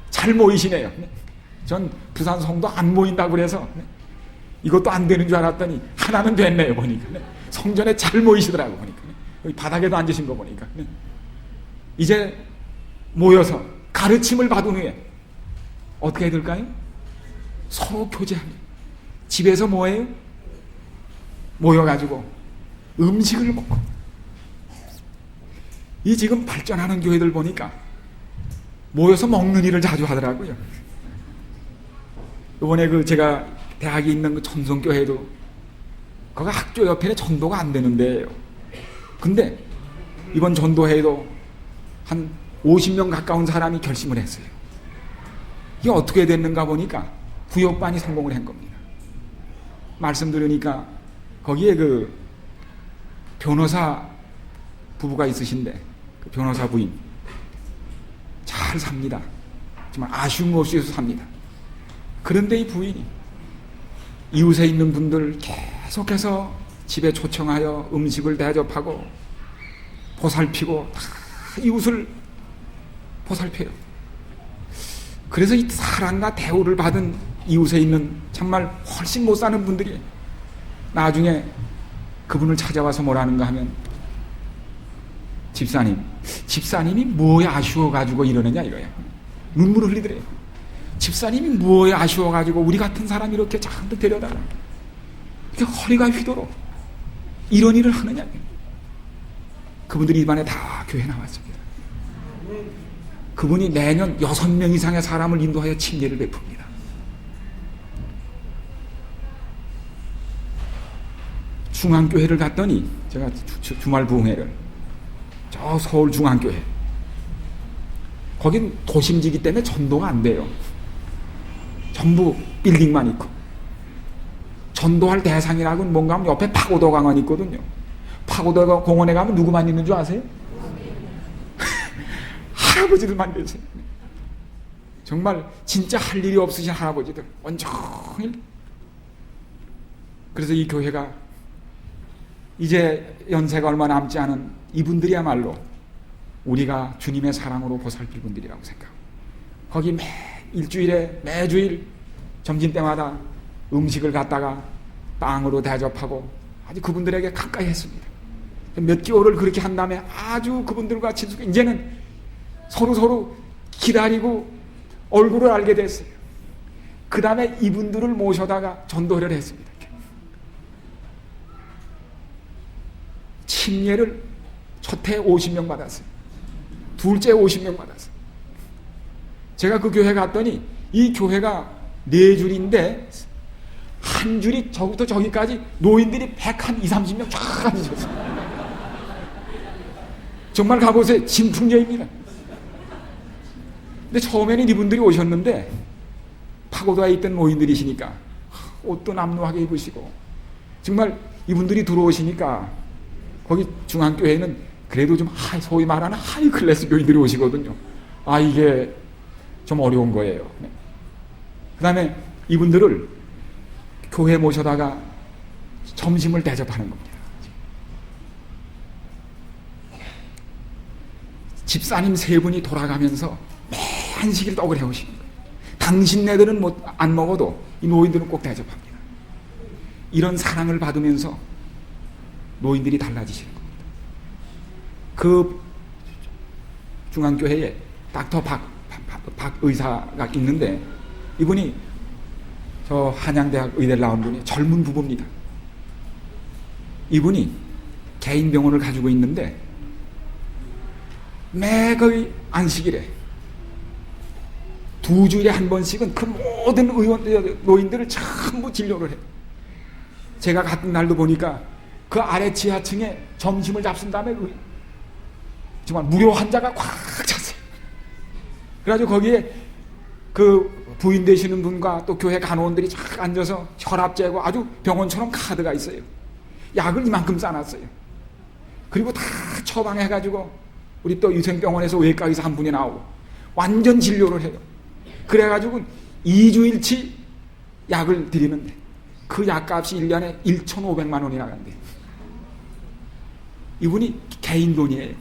잘 모이시네요. 전 부산 성도 안 모인다고 그래서 이것도 안 되는 줄 알았더니 하나는 됐네요. 보니까 성전에 잘 모이시더라고. 보니까 여기 바닥에도 앉으신 거 보니까 이제 모여서 가르침을 받은 후에 어떻게 해야 될까요? 서로 교제하며 집에서 뭐해요? 모여가지고 음식을 먹고. 이 지금 발전하는 교회들 보니까 모여서 먹는 일을 자주 하더라고요. 이번에 그 제가 대학에 있는 그 전성교회도 거기 학교 옆에는 전도가 안 되는데요. 근데 이번 전도회에도 한 50명 가까운 사람이 결심을 했어요. 이게 어떻게 됐는가 보니까 구역반이 성공을 한 겁니다. 말씀 들으니까 거기에 그 변호사 부부가 있으신데 그 변호사 부인 잘 삽니다. 정말 아쉬움 없이 삽니다. 그런데 이 부인이 이웃에 있는 분들 계속해서 집에 초청하여 음식을 대접하고 보살피고 다 이웃을 보살펴요. 그래서 이 사랑과 대우를 받은 이웃에 있는 정말 훨씬 못 사는 분들이 나중에 그분을 찾아와서 뭐라는가 하면 집사님이 뭐에 아쉬워가지고 이러느냐 이거야. 눈물을 흘리더래요. 집사님이 뭐에 아쉬워가지고 우리 같은 사람이 이렇게 잔뜩 데려다가 이렇게 허리가 휘도록 이런 일을 하느냐. 그분들이 이번에 다 교회 나왔습니다. 그분이 매년 6명 이상의 사람을 인도하여 침례를 베풉니다. 중앙교회를 갔더니 제가 주말 부흥회를 저 서울 중앙교회 거긴 도심지기 때문에 전도가 안 돼요. 전부 빌딩만 있고 전도할 대상이라고는 뭔가 하면 옆에 파고더 강원이 있거든요. 파고더 공원에 가면 누구만 있는 줄 아세요? 할아버지들만 계세요. 정말 진짜 할 일이 없으신 할아버지들 온종일. 그래서 이 교회가 이제 연세가 얼마 남지 않은 이분들이야말로 우리가 주님의 사랑으로 보살필 분들이라고 생각하고 거기 일주일에 매주일 점심때마다 음식을 갖다가 빵으로 대접하고 아주 그분들에게 가까이 했습니다. 몇 개월을 그렇게 한 다음에 아주 그분들과 친숙해 이제는 서로 기다리고 얼굴을 알게 됐어요. 그 다음에 이분들을 모셔다가 전도를 했습니다. 침례를 첫해 50명 받았어요. 둘째 50명 받았어요. 제가 그 교회 갔더니 이 교회가 4줄인데 한 줄이 저부터 저기까지 노인들이 120, 30명 쫙 앉으셨어요. 정말 가보세요. 진풍녀입니다. 근데 처음에는 이분들이 오셨는데 파고다에 있던 노인들이시니까 옷도 남루하게 입으시고 정말 이분들이 들어오시니까 거기 중앙교회는 그래도 좀 소위 말하는 하이 클래스 교인들이 오시거든요. 아 이게 좀 어려운 거예요. 네. 그 다음에 이분들을 교회 모셔다가 점심을 대접하는 겁니다. 집사님 3분이 돌아가면서 매 한식을 떡을 해오시는 거예요. 당신네들은 안 먹어도 이 노인들은 꼭 대접합니다. 이런 사랑을 받으면서 노인들이 달라지시는 겁니다. 그 중앙교회에 닥터 박 의사가 있는데 이분이 저 한양대학 의대를 나온 분이 젊은 부부입니다. 이분이 개인 병원을 가지고 있는데 매 거의 안식일에 2주일에 한 번씩은 그 모든 노인들을 전부 진료를 해요. 제가 같은 날도 보니까 그 아래 지하층에 점심을 잡순 다음에 정말 무료 환자가 꽉 찼어요. 그래가지고 거기에 그 부인 되시는 분과 또 교회 간호원들이 쫙 앉아서 혈압 재고 아주 병원처럼 카드가 있어요. 약을 이만큼 싸놨어요. 그리고 다 처방해가지고 우리 또 유생병원에서 외과 의사 한 분이 나오고 완전 진료를 해요. 그래가지고 2주일치 약을 드리는데 그 약값이 1년에 1,500만 원이 나간대요. 이분이 개인 돈이에요.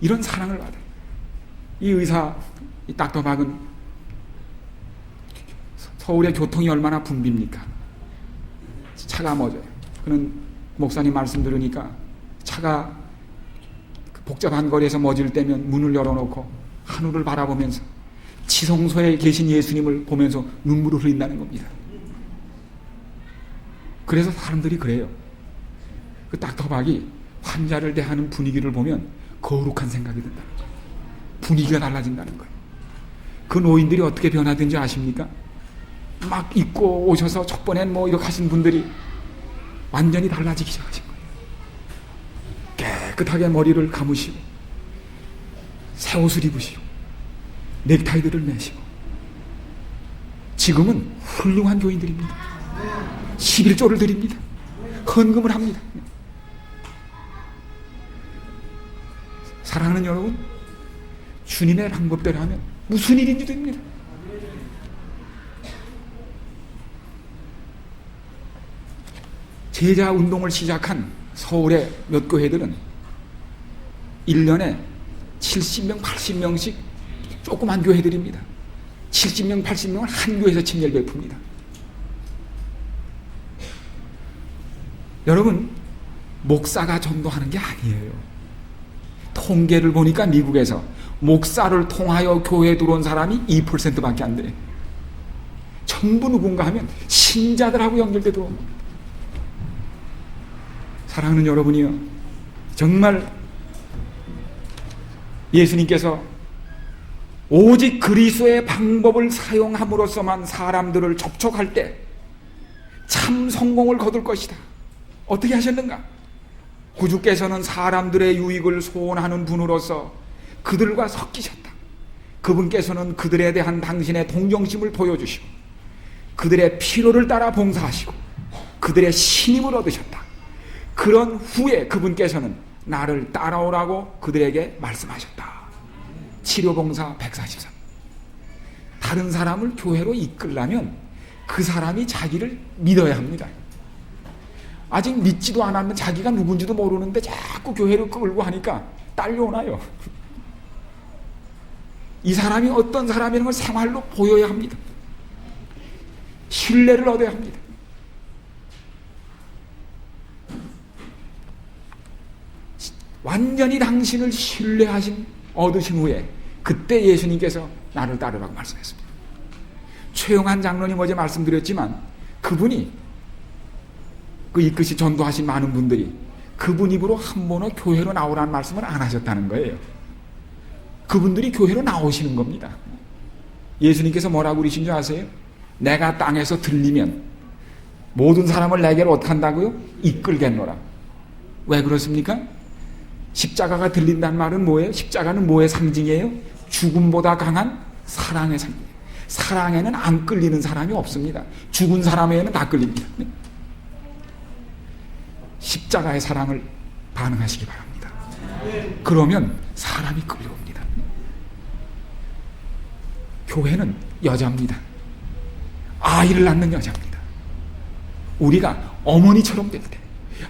이런 사랑을 받아요. 이 의사, 이 닥터 박은 서울의 교통이 얼마나 붐빕니까? 차가 멎어요. 그는 목사님 말씀 들으니까 차가 복잡한 거리에서 멎을 때면 문을 열어놓고 하늘을 바라보면서 지성소에 계신 예수님을 보면서 눈물을 흘린다는 겁니다. 그래서 사람들이 그래요. 그 닥터 박이 환자를 대하는 분위기를 보면 거룩한 생각이 든다는 거예요. 분위기가 달라진다는 거예요. 그 노인들이 어떻게 변화된지 아십니까? 막 입고 오셔서 첫 번엔 이렇게 하신 분들이 완전히 달라지기 시작하신 거예요. 깨끗하게 머리를 감으시고 새 옷을 입으시고 넥타이들을 매시고 지금은 훌륭한 교인들입니다. 11조를 드립니다. 헌금을 합니다. 사랑하는 여러분, 주님의 방법대로 하면 무슨 일인지 됩니다. 제자 운동을 시작한 서울의 몇 교회들은 1년에 70명, 80명씩 조그만 교회들입니다. 70명, 80명을 한 교회에서 친절 베풉니다. 여러분, 목사가 전도하는 게 아니에요. 통계를 보니까 미국에서 목사를 통하여 교회에 들어온 사람이 2%밖에 안 돼요. 전부 누군가 하면 신자들하고 연결돼 들어온 겁니다. 사랑하는 여러분이요, 정말 예수님께서 오직 그리스도의 방법을 사용함으로써만 사람들을 접촉할 때 참 성공을 거둘 것이다. 어떻게 하셨는가? 구주께서는 사람들의 유익을 소원하는 분으로서 그들과 섞이셨다. 그분께서는 그들에 대한 당신의 동정심을 보여주시고 그들의 필요를 따라 봉사하시고 그들의 신임을 얻으셨다. 그런 후에 그분께서는 나를 따라오라고 그들에게 말씀하셨다. 치료봉사 143. 다른 사람을 교회로 이끌려면 그 사람이 자기를 믿어야 합니다. 아직 믿지도 않았는 자기가 누군지도 모르는데 자꾸 교회를 끌고 하니까 딸려오나요? 이 사람이 어떤 사람이라는 걸 생활로 보여야 합니다. 신뢰를 얻어야 합니다. 완전히 당신을 얻으신 후에 그때 예수님께서 나를 따르라고 말씀했습니다. 최영한 장로님 어제 말씀드렸지만 그분이 그 이끄시 전도하신 많은 분들이 그분 입으로 한 번도 교회로 나오라는 말씀을 안 하셨다는 거예요. 그분들이 교회로 나오시는 겁니다. 예수님께서 뭐라고 그러신 줄 아세요? 내가 땅에서 들리면 모든 사람을 내게로 어떻게 한다고요? 이끌겠노라. 왜 그렇습니까? 십자가가 들린다는 말은 뭐예요? 십자가는 뭐의 상징이에요? 죽음보다 강한 사랑의 상징. 사랑에는 안 끌리는 사람이 없습니다. 죽은 사람에는 다 끌립니다. 십자가의 사랑을 반응하시기 바랍니다. 그러면 사람이 끌려옵니다. 교회는 여자입니다. 아이를 낳는 여자입니다. 우리가 어머니처럼 될 때,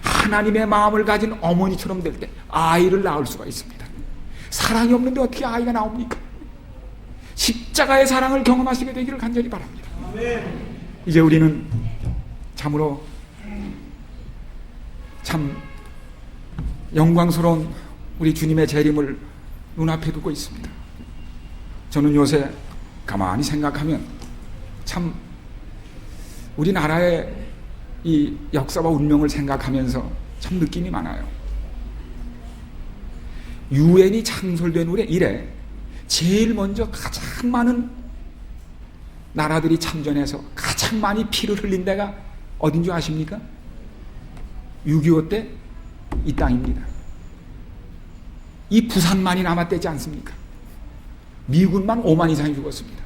하나님의 마음을 가진 어머니처럼 될 때 아이를 낳을 수가 있습니다. 사랑이 없는데 어떻게 아이가 나옵니까? 십자가의 사랑을 경험하시게 되기를 간절히 바랍니다. 이제 우리는 참으로 참 영광스러운 우리 주님의 재림을 눈앞에 두고 있습니다. 저는 요새 가만히 생각하면 참 우리나라의 이 역사와 운명을 생각하면서 참 느낌이 많아요. 유엔이 창설된 이래 제일 먼저 가장 많은 나라들이 참전해서 가장 많이 피를 흘린 데가 어딘 줄 아십니까? 6.25 때 이 땅입니다. 이 부산만이 남았대지 않습니까? 미군만 5만 이상이 죽었습니다.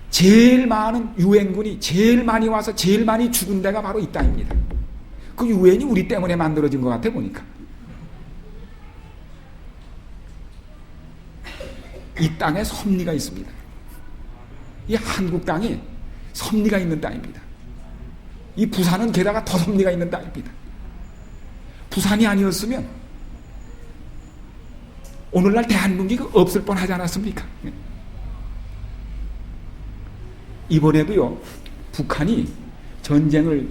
제일 많은 유엔군이 제일 많이 와서 제일 많이 죽은 데가 바로 이 땅입니다. 그 유엔이 우리 때문에 만들어진 것 같아 보니까. 이 땅에 섭리가 있습니다. 이 한국 땅이 섭리가 있는 땅입니다. 이 부산은 게다가 더 섭리가 있는 땅입니다. 부산이 아니었으면 오늘날 대한민국이 없을 뻔하지 않았습니까? 이번에도요, 북한이 전쟁을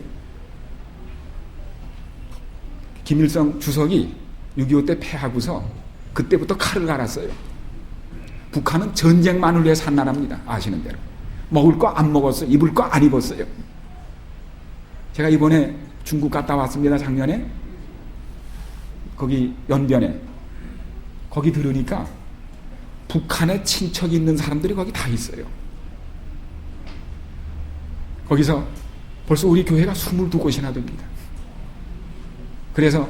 김일성 주석이 6.25 때 패하고서 그때부터 칼을 갈았어요. 북한은 전쟁만을 위해 산 나라입니다. 아시는 대로. 먹을 거 안 먹었어요. 입을 거 안 입었어요. 제가 이번에 중국 갔다 왔습니다. 작년에. 거기 연변에. 거기 들으니까 북한에 친척이 있는 사람들이 거기 다 있어요. 거기서 벌써 우리 교회가 22곳이나 됩니다. 그래서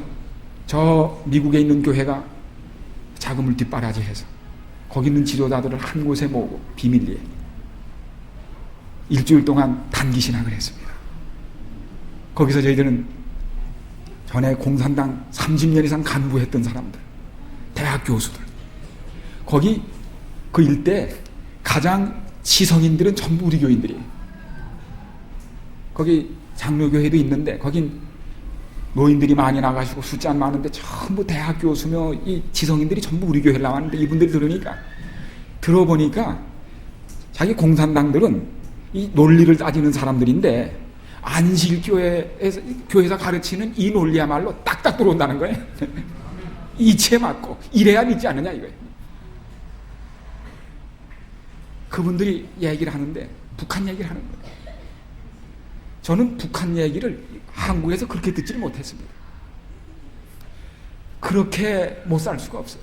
저 미국에 있는 교회가 자금을 뒷바라지해서 거기 있는 지도자들을 한 곳에 모으고 비밀리에 일주일 동안 단기 신학을 했습니다. 거기서 저희들은 전에 공산당 30년 이상 간부했던 사람들, 대학 교수들, 거기 그 일대 가장 지성인들은 전부 우리 교인들이에요. 거기 장로교회도 있는데 거긴 노인들이 많이 나가시고 숫자는 많은데 전부 대학 교수며 이 지성인들이 전부 우리 교회를 나왔는데 이분들이 들어보니까 자기 공산당들은 이 논리를 따지는 사람들인데 안식교회에서 가르치는 이 논리야말로 딱딱 들어온다는 거예요. 이치에 맞고 이래야 믿지 않느냐 이거예요. 그분들이 얘기를 하는데 북한 얘기를 하는 거예요. 저는 북한 얘기를 한국에서 그렇게 듣지를 못했습니다. 그렇게 못 살 수가 없어요.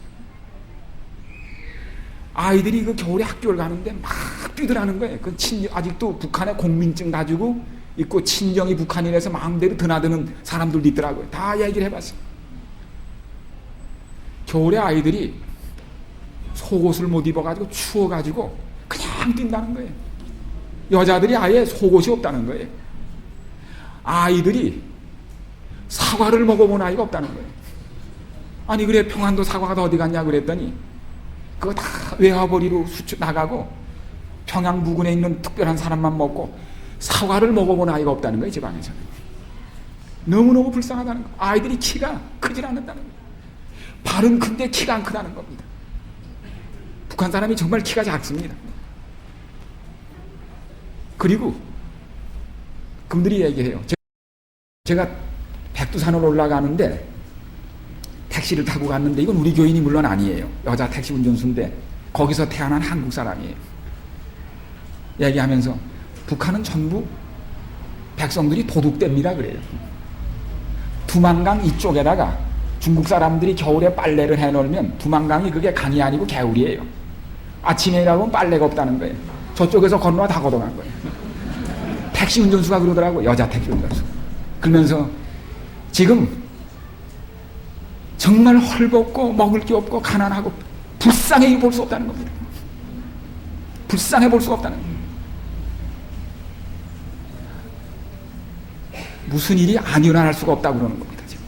아이들이 그 겨울에 학교를 가는데 막 뛰더라는 거예요. 그 아직도 북한의 공민증 가지고 있고 친정이 북한인에서 마음대로 드나드는 사람들도 있더라고요. 다 얘기를 해봤어요. 겨울에 아이들이 속옷을 못 입어가지고 추워가지고 그냥 뛴다는 거예요. 여자들이 아예 속옷이 없다는 거예요. 아이들이 사과를 먹어본 아이가 없다는 거예요. 아니 그래 평안도 사과가 다 어디 갔냐 그랬더니 그거 다 외화벌이로 나가고 평양 부근에 있는 특별한 사람만 먹고 사과를 먹어본 아이가 없다는 거예요. 지방에서는. 너무너무 불쌍하다는 거예요. 아이들이 키가 크질 않는다는 거예요. 발은 큰데 키가 안 크다는 겁니다. 북한 사람이 정말 키가 작습니다. 그리고 그분들이 얘기해요. 제가 백두산을 올라가는데 택시를 타고 갔는데 이건 우리 교인이 물론 아니에요. 여자 택시 운전수인데 거기서 태어난 한국 사람이에요. 얘기하면서 북한은 전부 백성들이 도둑됩니다 그래요. 두만강 이쪽에다가 중국 사람들이 겨울에 빨래를 해놓으면 두만강이 그게 강이 아니고 개울이에요. 아침에 일하면 빨래가 없다는 거예요. 저쪽에서 건너와 다 걷어간 거예요. 택시 운전수가 그러더라고요. 여자 택시 운전수. 그러면서 지금 정말 헐벗고 먹을 게 없고 가난하고 불쌍해 볼 수 없다는 겁니다. 불쌍해 볼 수가 없다는 겁니다. 무슨 일이 안 일어날 수가 없다고 그러는 겁니다. 지금.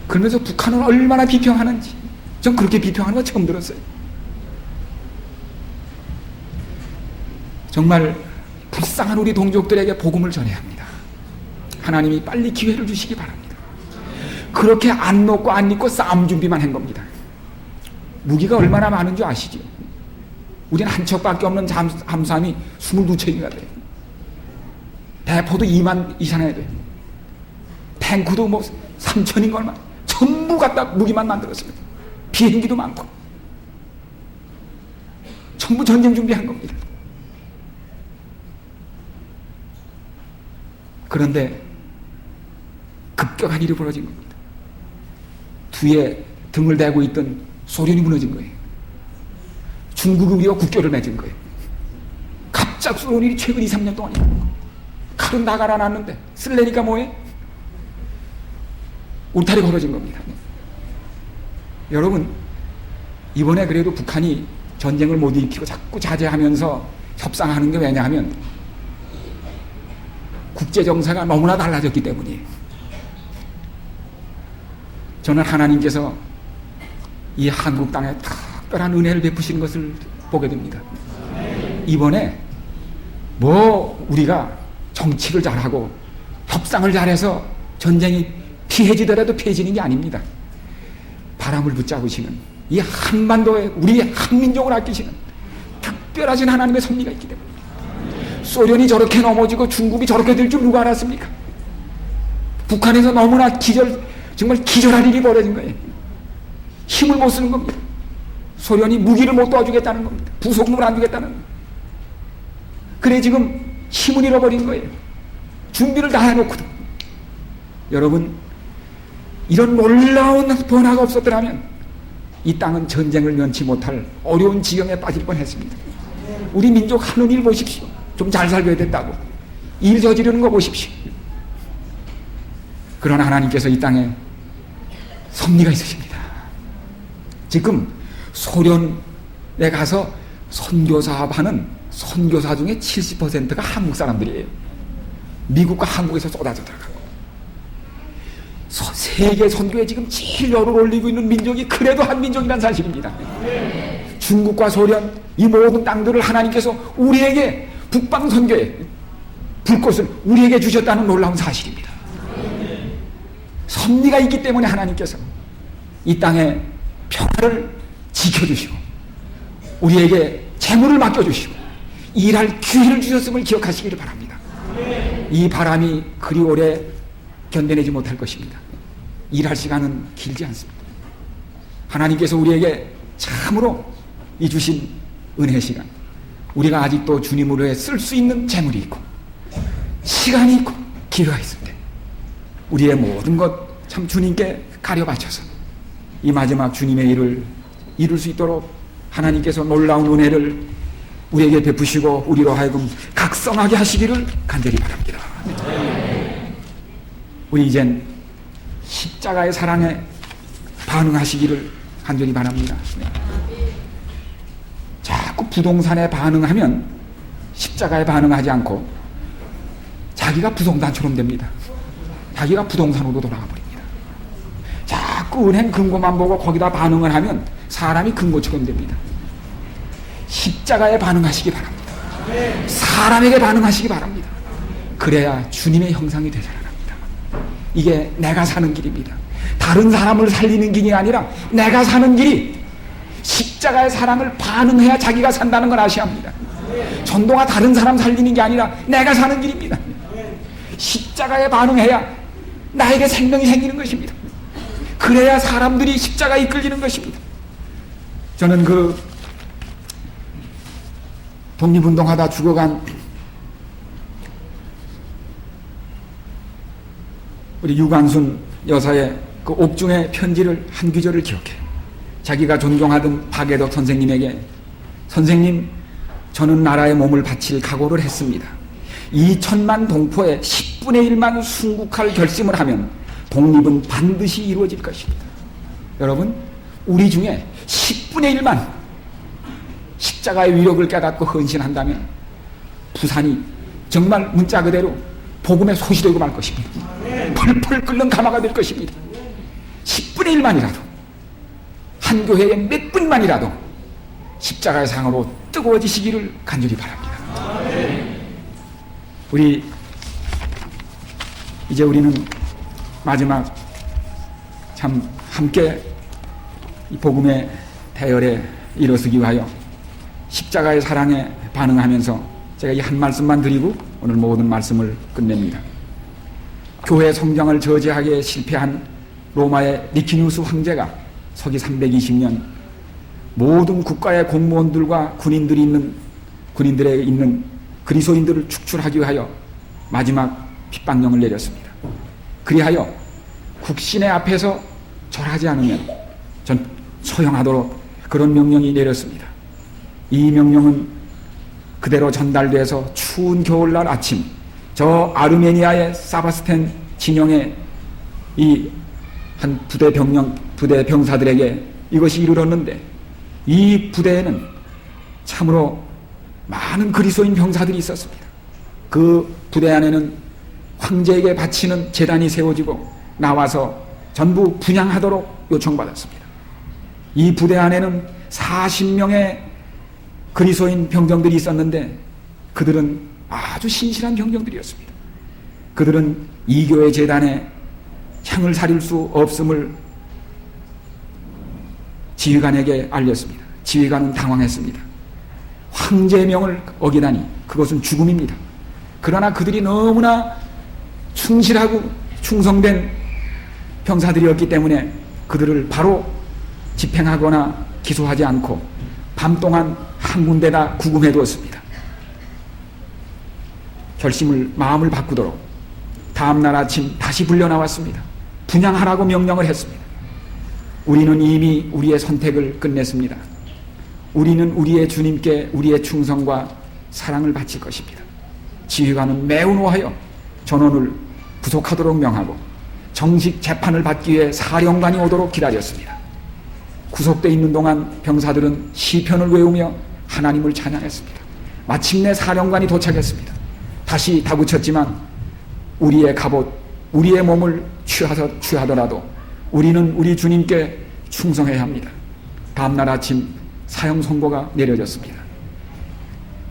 그러면서 북한을 얼마나 비평하는지 전 그렇게 비평하는 거 처음 들었어요. 정말 불쌍한 우리 동족들에게 복음을 전해야 합니다. 하나님이 빨리 기회를 주시기 바랍니다. 그렇게 안 먹고 안 입고 싸움 준비만 한 겁니다. 무기가 얼마나 많은 줄 아시죠? 우리는 한 척밖에 없는 잠수함이 22척이나 돼요. 대포도 2만 이상해야 돼요. 탱크도 뭐 3천인 얼마 전부 갖다 무기만 만들었습니다. 비행기도 많고 전부 전쟁 준비한 겁니다. 그런데 급격한 일이 벌어진 겁니다. 뒤에 등을 대고 있던 소련이 무너진 거예요. 중국이 우리와 국교를 맺은 거예요. 갑작스러운 일이 최근 2, 3년 동안 있는 거예요. 칼은 다 갈아놨는데 쓸래니까 뭐해? 울타리 걸어진 겁니다. 여러분 이번에 그래도 북한이 전쟁을 못 일으키고 자꾸 자제하면서 협상하는 게 왜냐하면 국제정세가 너무나 달라졌기 때문이에요. 저는 하나님께서 이 한국 땅에 특별한 은혜를 베푸신 것을 보게 됩니다. 이번에 뭐 우리가 정치를 잘하고 협상을 잘해서 전쟁이 피해지더라도 피해지는 게 아닙니다. 바람을 붙잡으시는 이 한반도에 우리 한민족을 아끼시는 특별하신 하나님의 섭리가 있기 때문에 소련이 저렇게 넘어지고 중국이 저렇게 될 줄 누가 알았습니까? 북한에서 너무나 정말 기절할 일이 벌어진 거예요. 힘을 못 쓰는 겁니다. 소련이 무기를 못 도와주겠다는 겁니다. 부속품을 안 주겠다는 겁니다. 그래 지금 힘을 잃어버린 거예요. 준비를 다 해놓거든. 여러분 이런 놀라운 변화가 없었더라면 이 땅은 전쟁을 면치 못할 어려운 지경에 빠질 뻔했습니다. 우리 민족 하는 일 보십시오. 좀 잘 살게 됐다고 일 저지르는 거 보십시오. 그러나 하나님께서 이 땅에 섭리가 있으십니다. 지금 소련에 가서 선교사업하는 선교사 중에 70%가 한국 사람들이에요. 미국과 한국에서 쏟아져 들어가고 세계 선교에 지금 제일 열을 올리고 있는 민족이 그래도 한민족이라는 사실입니다. 중국과 소련 이 모든 땅들을 하나님께서 우리에게 북방 선교에 불꽃을 우리에게 주셨다는 놀라운 사실입니다. 섭리가 있기 때문에 하나님께서 이 땅에 평화를 지켜주시고 우리에게 재물을 맡겨주시고 일할 기회를 주셨음을 기억하시기를 바랍니다. 이 바람이 그리 오래 견뎌내지 못할 것입니다. 일할 시간은 길지 않습니다. 하나님께서 우리에게 참으로 이 주신 은혜 시간, 우리가 아직도 주님을 위해 쓸 수 있는 재물이 있고 시간이 있고 기회가 있을 때 우리의 모든 것 참 주님께 가려 바쳐서 이 마지막 주님의 일을 이룰 수 있도록 하나님께서 놀라운 은혜를 우리에게 베푸시고 우리로 하여금 각성하게 하시기를 간절히 바랍니다. 우리 이젠 십자가의 사랑에 반응하시기를 간절히 바랍니다. 자꾸 부동산에 반응하면 십자가에 반응하지 않고 자기가 부동산처럼 됩니다. 자기가 부동산으로 돌아가 버립니다. 자꾸 은행 금고만 보고 거기다 반응을 하면 사람이 금고처럼 됩니다. 십자가에 반응하시기 바랍니다. 사람에게 반응하시기 바랍니다. 그래야 주님의 형상이 되살아납니다. 이게 내가 사는 길입니다. 다른 사람을 살리는 길이 아니라 내가 사는 길이 십자가의 사랑을 반응해야 자기가 산다는 걸 아셔야 합니다. 전도가 다른 사람 살리는 게 아니라 내가 사는 길입니다. 십자가에 반응해야 나에게 생명이 생기는 것입니다. 그래야 사람들이 십자가에 이끌리는 것입니다. 저는 그 독립운동하다 죽어간 우리 유관순 여사의 그 옥중의 편지를 한 구절을 기억해요. 자기가 존경하던 박애덕 선생님에게, 선생님, 저는 나라의 몸을 바칠 각오를 했습니다. 2천만 동포의 10분의 1만 순국할 결심을 하면 독립은 반드시 이루어질 것입니다. 여러분, 우리 중에 10분의 1만 십자가의 위력을 깨닫고 헌신한다면 부산이 정말 문자 그대로 복음의 소시되고 말 것입니다. 펄펄 끓는 가마가 될 것입니다. 10분의 1만이라도, 한 교회의 몇 분만이라도 십자가의 상으로 뜨거워지시기를 간절히 바랍니다. 우리는 마지막 참 함께 이 복음의 대열에 일어서기 위하여 십자가의 사랑에 반응하면서 제가 이 한 말씀만 드리고 오늘 모든 말씀을 끝냅니다. 교회 성장을 저지하기에 실패한 로마의 리키누스 황제가 서기 320년 모든 국가의 공무원들과 군인들에 있는 그리스도인들을 축출하기 위하여 마지막 핍박령을 내렸습니다. 그리하여 국신의 앞에서 절하지 않으면 전 처형하도록 그런 명령이 내렸습니다. 이 명령은 그대로 전달돼서 추운 겨울날 아침 저 아르메니아의 사바스텐 진영의 이 한 부대 병사들에게 이것이 이르렀는데, 이 부대에는 참으로 많은 그리스도인 병사들이 있었습니다. 그 부대 안에는 황제에게 바치는 제단이 세워지고 나와서 전부 분향하도록 요청받았습니다. 이 부대 안에는 40명의 그리스도인 병정들이 있었는데 그들은 아주 신실한 병정들이었습니다. 그들은 이 교회 제단에 향을 사릴 수 없음을 지휘관에게 알렸습니다. 지휘관은 당황했습니다. 황제의 명을 어기다니 그것은 죽음입니다. 그러나 그들이 너무나 충실하고 충성된 병사들이었기 때문에 그들을 바로 집행하거나 기소하지 않고 밤 동안 한 군데다 구금해 두었습니다. 마음을 바꾸도록 다음날 아침 다시 불려 나왔습니다. 분향하라고 명령을 했습니다. 우리는 이미 우리의 선택을 끝냈습니다. 우리는 우리의 주님께 우리의 충성과 사랑을 바칠 것입니다. 지휘관은 매우 노하여 전원을 구속하도록 명하고 정식 재판을 받기 위해 사령관이 오도록 기다렸습니다. 구속되어 있는 동안 병사들은 시편을 외우며 하나님을 찬양했습니다. 마침내 사령관이 도착했습니다. 다시 다그쳤지만 우리의 갑옷, 우리의 몸을 취하더라도 우리는 우리 주님께 충성해야 합니다. 다음날 아침 사형 선고가 내려졌습니다.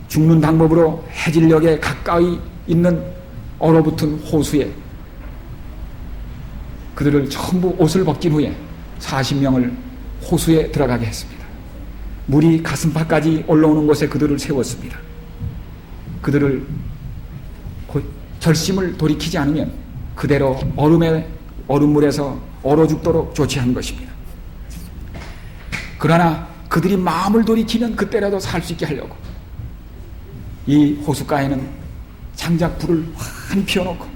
죽는 방법으로 해질녘에 가까이 있는 얼어붙은 호수에 그들을 전부 옷을 벗긴 후에 40명을 호수에 들어가게 했습니다. 물이 가슴팍까지 올라오는 곳에 그들을 세웠습니다. 그들을 결심을 돌이키지 않으면 그대로 얼음물에서 얼어 죽도록 조치한 것입니다. 그러나 그들이 마음을 돌이키면 그때라도 살 수 있게 하려고 이 호숫가에는 장작불을 환히 피워놓고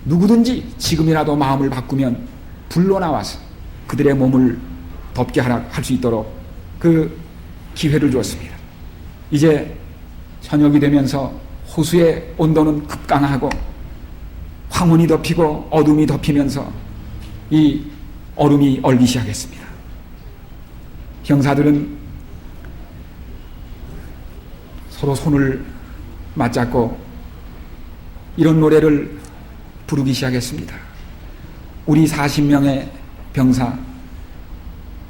누구든지 지금이라도 마음을 바꾸면 불로 나와서 그들의 몸을 덮게 할 수 있도록 그 기회를 주었습니다. 이제 저녁이 되면서 호수의 온도는 급강하고 황혼이 덮이고 어둠이 덮이면서 이 얼음이 얼기 시작했습니다. 병사들은 서로 손을 맞잡고 이런 노래를 부르기 시작했습니다. 우리 40명의 병사,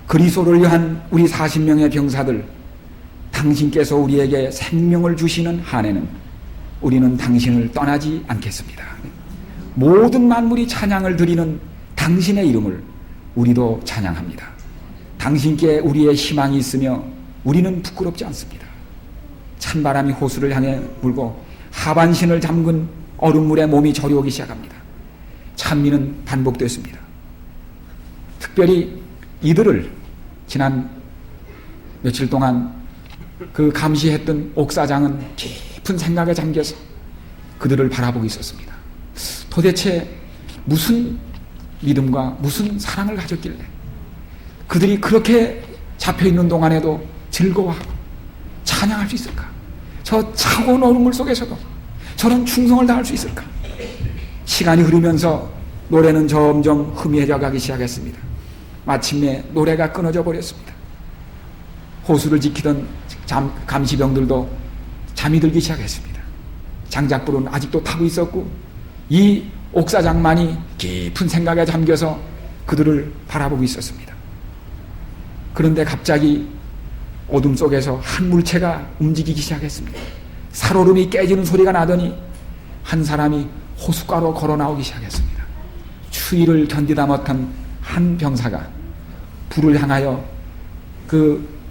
그리스도를 위한 우리 40명의 병사들, 당신께서 우리에게 생명을 주시는 한에는 우리는 당신을 떠나지 않겠습니다. 모든 만물이 찬양을 드리는 당신의 이름을 우리도 찬양합니다. 당신께 우리의 희망이 있으며 우리는 부끄럽지 않습니다. 찬바람이 호수를 향해 불고 하반신을 잠근 얼음물에 몸이 저려오기 시작합니다. 찬미는 반복됐습니다. 특별히 이들을 지난 며칠 동안 그 감시했던 옥사장은 깊은 생각에 잠겨서 그들을 바라보고 있었습니다. 도대체 무슨 믿음과 무슨 사랑을 가졌길래 그들이 그렇게 잡혀있는 동안에도 즐거워하고 찬양할 수 있을까? 저 차가운 얼음물 속에서도 저런 충성을 다할 수 있을까? 시간이 흐르면서 노래는 점점 희미해져 가기 시작했습니다. 마침내 노래가 끊어져 버렸습니다. 호수를 지키던 감시병들도 잠이 들기 시작했습니다. 장작불은 아직도 타고 있었고 이 옥사장만이 깊은 생각에 잠겨서 그들을 바라보고 있었습니다. 그런데 갑자기 어둠 속에서 한 물체가 움직이기 시작했습니다. 살얼음이 깨지는 소리가 나더니 한 사람이 호숫가로 걸어 나오기 시작했습니다. 추위를 견디다 못한 한 병사가 불을 향하여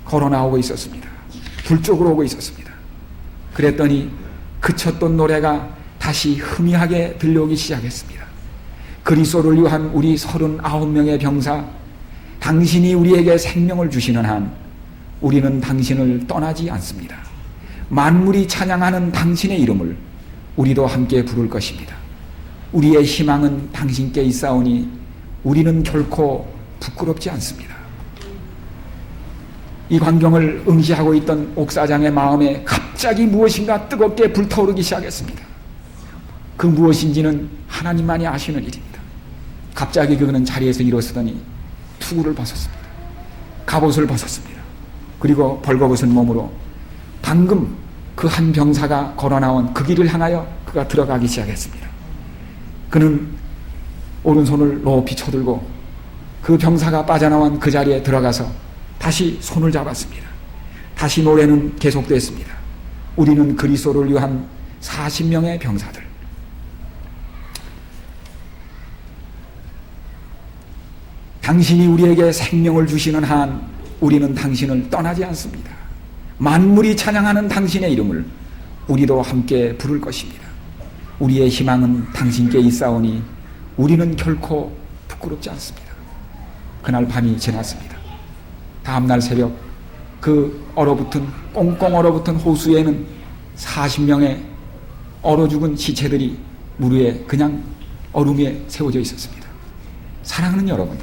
걸어 나오고 있었습니다. 불 쪽으로 오고 있었습니다. 그랬더니 그쳤던 노래가 다시 희미하게 들려오기 시작했습니다. 그리스도를 위한 우리 39명의 병사, 당신이 우리에게 생명을 주시는 한 우리는 당신을 떠나지 않습니다. 만물이 찬양하는 당신의 이름을 우리도 함께 부를 것입니다. 우리의 희망은 당신께 있사오니 우리는 결코 부끄럽지 않습니다. 이 광경을 응시하고 있던 옥사장의 마음에 갑자기 무엇인가 뜨겁게 불타오르기 시작했습니다. 그 무엇인지는 하나님만이 아시는 일입니다. 갑자기 그는 자리에서 일어서더니 투구를 벗었습니다. 갑옷을 벗었습니다. 그리고 벌거벗은 몸으로 방금 그 한 병사가 걸어 나온 그 길을 향하여 그가 들어가기 시작했습니다. 그는 오른손을 높이 쳐들고 그 병사가 빠져나온 그 자리에 들어가서 다시 손을 잡았습니다. 다시 노래는 계속됐습니다. 우리는 그리스도를 위한 40명의 병사들. 당신이 우리에게 생명을 주시는 한 우리는 당신을 떠나지 않습니다. 만물이 찬양하는 당신의 이름을 우리도 함께 부를 것입니다. 우리의 희망은 당신께 있사오니 우리는 결코 부끄럽지 않습니다. 그날 밤이 지났습니다. 다음날 새벽 그 꽁꽁 얼어붙은 호수에는 40명의 얼어 죽은 시체들이 물 위에 그냥 얼음 위에 세워져 있었습니다. 사랑하는 여러분,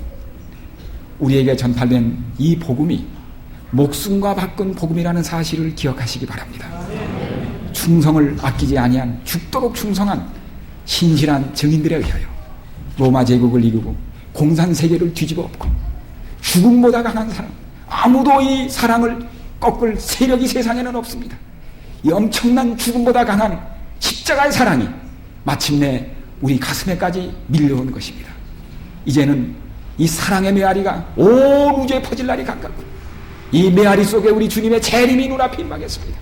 우리에게 전달된 이 복음이 목숨과 바꾼 복음이라는 사실을 기억하시기 바랍니다. 충성을 아끼지 아니한 죽도록 충성한 신실한 증인들에 의하여 로마 제국을 이기고 공산세계를 뒤집어 엎고 죽음보다 강한 사람, 아무도 이 사랑을 꺾을 세력이 세상에는 없습니다. 이 엄청난 죽음보다 강한 십자가의 사랑이 마침내 우리 가슴에까지 밀려온 것입니다. 이제는 이 사랑의 메아리가 온 우주에 퍼질 날이 가깝고 이 메아리 속에 우리 주님의 재림이 눈앞에 임하겠습니다.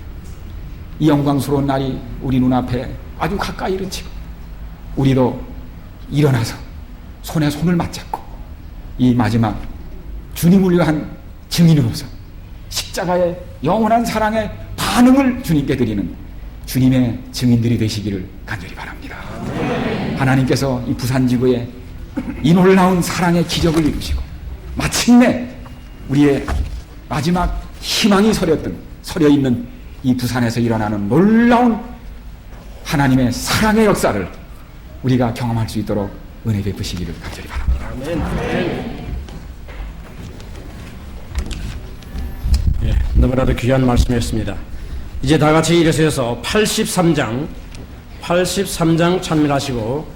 이 영광스러운 날이 우리 눈앞에 아주 가까이 이르치고 우리도 일어나서 손에 손을 맞잡고 이 마지막 주님을 위한 증인으로서 십자가의 영원한 사랑의 반응을 주님께 드리는 주님의 증인들이 되시기를 간절히 바랍니다. 하나님께서 이 부산지구에 이 놀라운 사랑의 기적을 이루시고 마침내 우리의 마지막 희망이 서려있는 이 부산에서 일어나는 놀라운 하나님의 사랑의 역사를 우리가 경험할 수 있도록 은혜 베푸시기를 간절히 바랍니다. 예, 너무나도 귀한 말씀이었습니다. 이제 다 같이 일어서서 83장 찬미하시고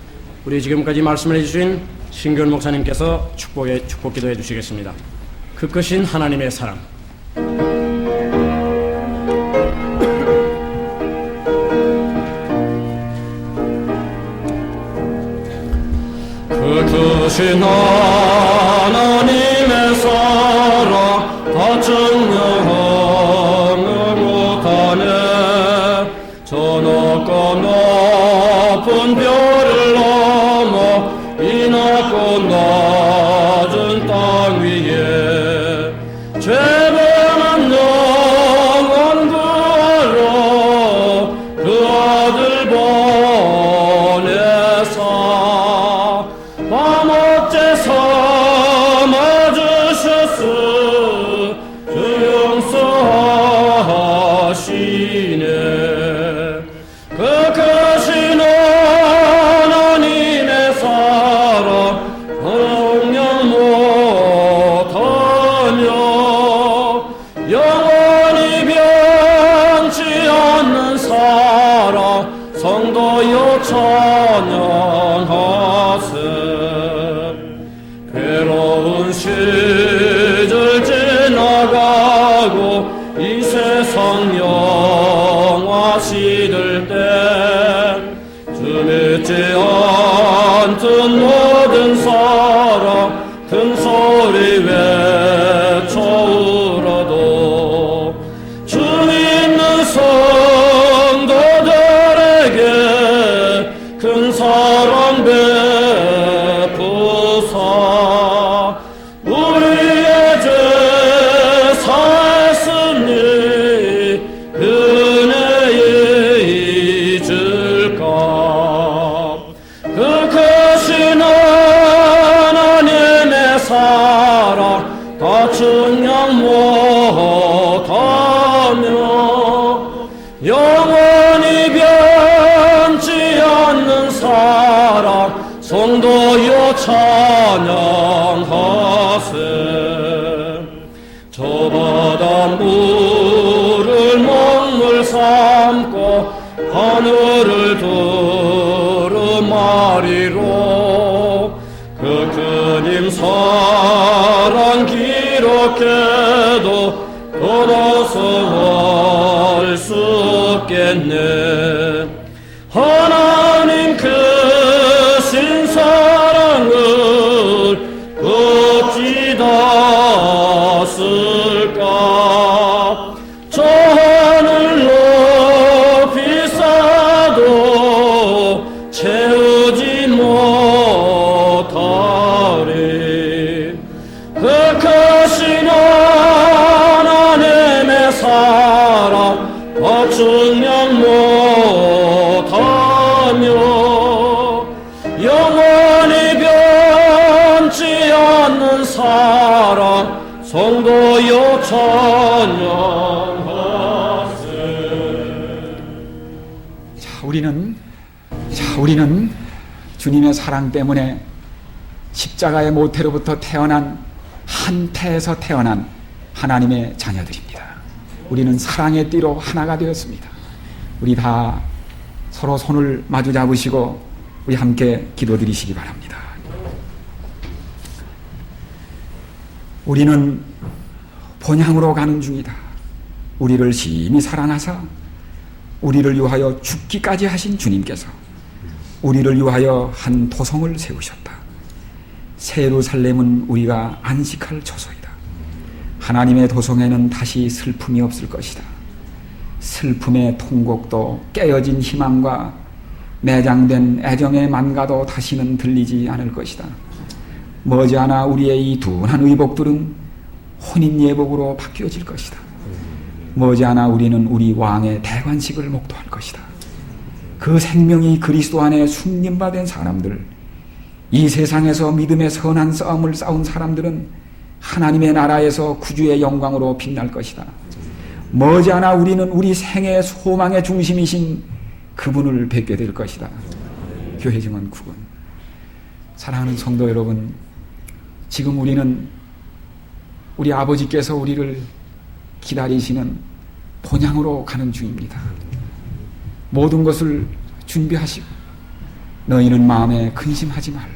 우리 지금까지 말씀을 해주신 신규현 목사님께서 축복 기도해 주시겠습니다. 그 크신 하나님의 사랑. 그 크신 하나님의 사랑 다 증명하는 못하네. 저 높고 높은 별을 넘어 이 낮고 낮은 땅 위에 죄변한 영혼 구하러 그 아들 보내사 밤어째 삼아주셨으 주 용서하시네. 그 크신 하나님의 사랑 영영 못하며 영원히 변치 않는 사랑 성도여 찬양하세. 괴로운 시절 지나가고 이 세상 영화 시들 때 주 믿지 않던 모든 사람 큰 소리 외쳐 울어도 주 믿는 성도들에게 큰 사랑 베푸사 우리의 죄 사했으니 은혜에 잊을까. 그 크신 하나님의 사랑 다 증명 못하며 영원히 변치 않는 사랑 성도여 찬양하세. 저 바다 물을 먹물 삼고 하늘을 두루마리로 그 크님 사랑 기록해도 더러서 할 수 없겠네. 하나님 크신 사랑을 어찌 다 쓸까. 저 하늘 높이 쌓아도 채우지 못하리. 그 크신 하나님의 사랑 증명 못하며 영원히 변치 않는 사랑 성도여 찬양하세. 우리는 주님의 사랑 때문에 십자가의 모태로부터 태어난 한 태에서 태어난 하나님의 자녀들입니다. 우리는 사랑의 띠로 하나가 되었습니다. 우리 다 서로 손을 마주 잡으시고 우리 함께 기도드리시기 바랍니다. 우리는 본향으로 가는 중이다. 우리를 심히 사랑하사 우리를 위하여 죽기까지 하신 주님께서 우리를 위하여 한 도성을 세우셨다. 새 예루살렘은 우리가 안식할 처소이다. 하나님의 도성에는 다시 슬픔이 없을 것이다. 슬픔의 통곡도 깨어진 희망과 매장된 애정의 만가도 다시는 들리지 않을 것이다. 머지않아 우리의 이 둔한 의복들은 혼인 예복으로 바뀌어질 것이다. 머지않아 우리는 우리 왕의 대관식을 목도할 것이다. 그 생명이 그리스도 안에 숨김받은 사람들, 이 세상에서 믿음의 선한 싸움을 싸운 사람들은 하나님의 나라에서 구주의 영광으로 빛날 것이다. 머지않아 우리는 우리 생애의 소망의 중심이신 그분을 뵙게 될 것이다. 교회 증언 9권. 사랑하는 성도 여러분, 지금 우리는 우리 아버지께서 우리를 기다리시는 본향으로 가는 중입니다. 모든 것을 준비하시고 너희는 마음에 근심하지 말라.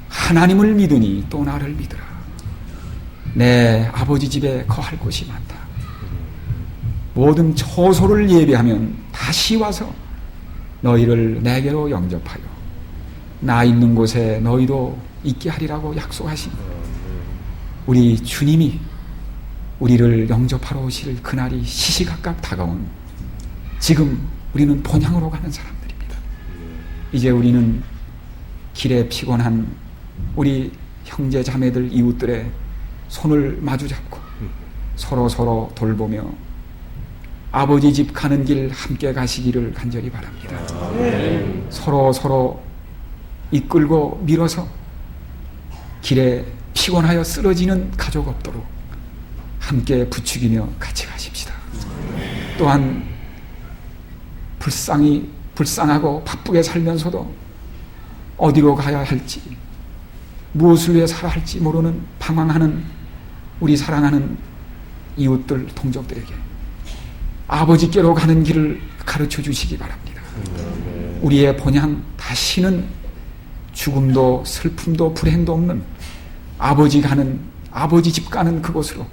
하나님을 믿으니 또 나를 믿으라. 내 아버지 집에 거할 곳이 많다. 모든 처소를 예비하면 다시 와서 너희를 내게로 영접하여 나 있는 곳에 너희도 있게 하리라고 약속하신 우리 주님이 우리를 영접하러 오실 그날이 시시각각 다가온 지금 우리는 본향으로 가는 사람들입니다. 이제 우리는 길에 피곤한 우리 형제 자매들 이웃들의 손을 마주 잡고 서로 돌보며 아버지 집 가는 길 함께 가시기를 간절히 바랍니다. 서로 이끌고 밀어서 길에 피곤하여 쓰러지는 가족 없도록 함께 부추기며 같이 가십시다. 또한 불쌍하고 바쁘게 살면서도 어디로 가야 할지, 무엇을 위해 살아야 할지 모르는 방황하는 우리 사랑하는 이웃들, 동족들에게 아버지께로 가는 길을 가르쳐 주시기 바랍니다. 우리의 본향 다시는 죽음도 슬픔도 불행도 없는 아버지 집 가는 그곳으로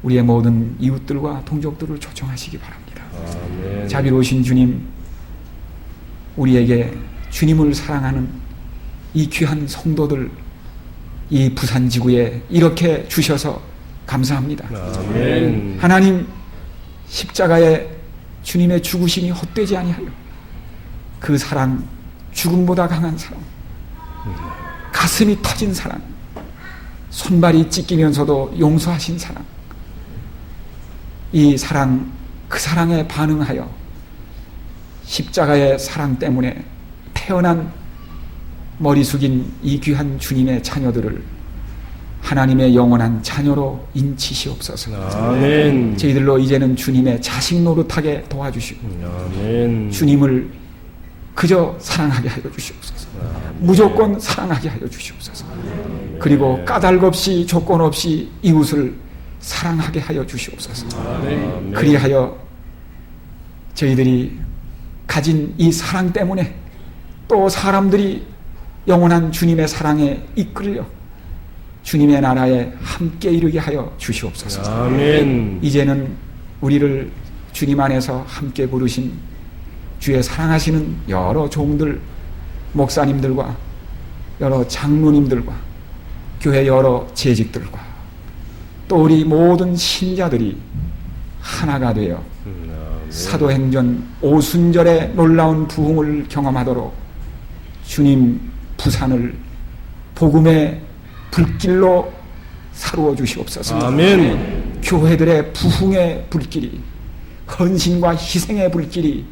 우리의 모든 이웃들과 동족들을 초청하시기 바랍니다. 아멘. 자비로우신 주님, 우리에게 주님을 사랑하는 이 귀한 성도들, 이 부산지구에 이렇게 주셔서 감사합니다. 아멘. 하나님, 십자가에 주님의 죽으심이 헛되지 아니하여 그 사랑, 죽음보다 강한 사랑, 가슴이 터진 사랑, 손발이 찢기면서도 용서하신 사랑, 이 사랑, 그 사랑에 반응하여 십자가의 사랑 때문에 태어난 머리 숙인 이 귀한 주님의 자녀들을 하나님의 영원한 자녀로 인치시옵소서. 아멘. 저희들로 이제는 주님의 자식 노릇하게 도와주시고 아멘. 주님을 그저 사랑하게 하여 주시옵소서. 무조건 사랑하게 하여 주시옵소서. 그리고 까닭 없이 조건 없이 이웃을 사랑하게 하여 주시옵소서. 그리하여 저희들이 가진 이 사랑 때문에 또 사람들이 영원한 주님의 사랑에 이끌려 주님의 나라에 함께 이르게 하여 주시옵소서. 아멘. 이제는 우리를 주님 안에서 함께 부르신 주의 사랑하시는 여러 종들, 목사님들과 여러 장로님들과 교회 여러 재직들과 또 우리 모든 신자들이 하나가 되어 사도행전 오순절의 놀라운 부흥을 경험하도록 주님 부산을 복음의 불길로 사루어 주시옵소서. 아멘. 교회들의 부흥의 불길이, 헌신과 희생의 불길이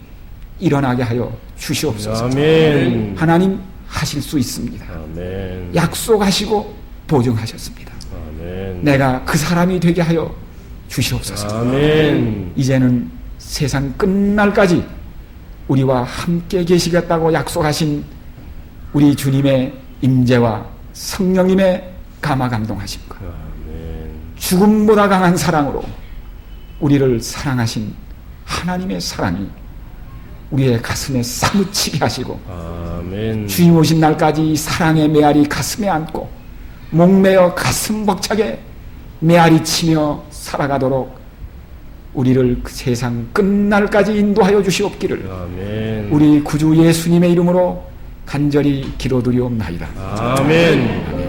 일어나게 하여 주시옵소서. 아멘. 하나님 하실 수 있습니다. 아멘. 약속하시고 보증하셨습니다. 아멘. 내가 그 사람이 되게 하여 주시옵소서. 아멘. 이제는 세상 끝날까지 우리와 함께 계시겠다고 약속하신 우리 주님의 임재와 성령님의 감화감동하심과 죽음보다 강한 사랑으로 우리를 사랑하신 하나님의 사랑이 우리의 가슴에 사무치게 하시고 아멘. 주님 오신 날까지 사랑의 메아리 가슴에 안고 목매어 가슴 벅차게 메아리 치며 살아가도록 우리를 그 세상 끝날까지 인도하여 주시옵기를 아멘. 우리 구주 예수님의 이름으로 간절히 기도드리옵나이다. 아멘.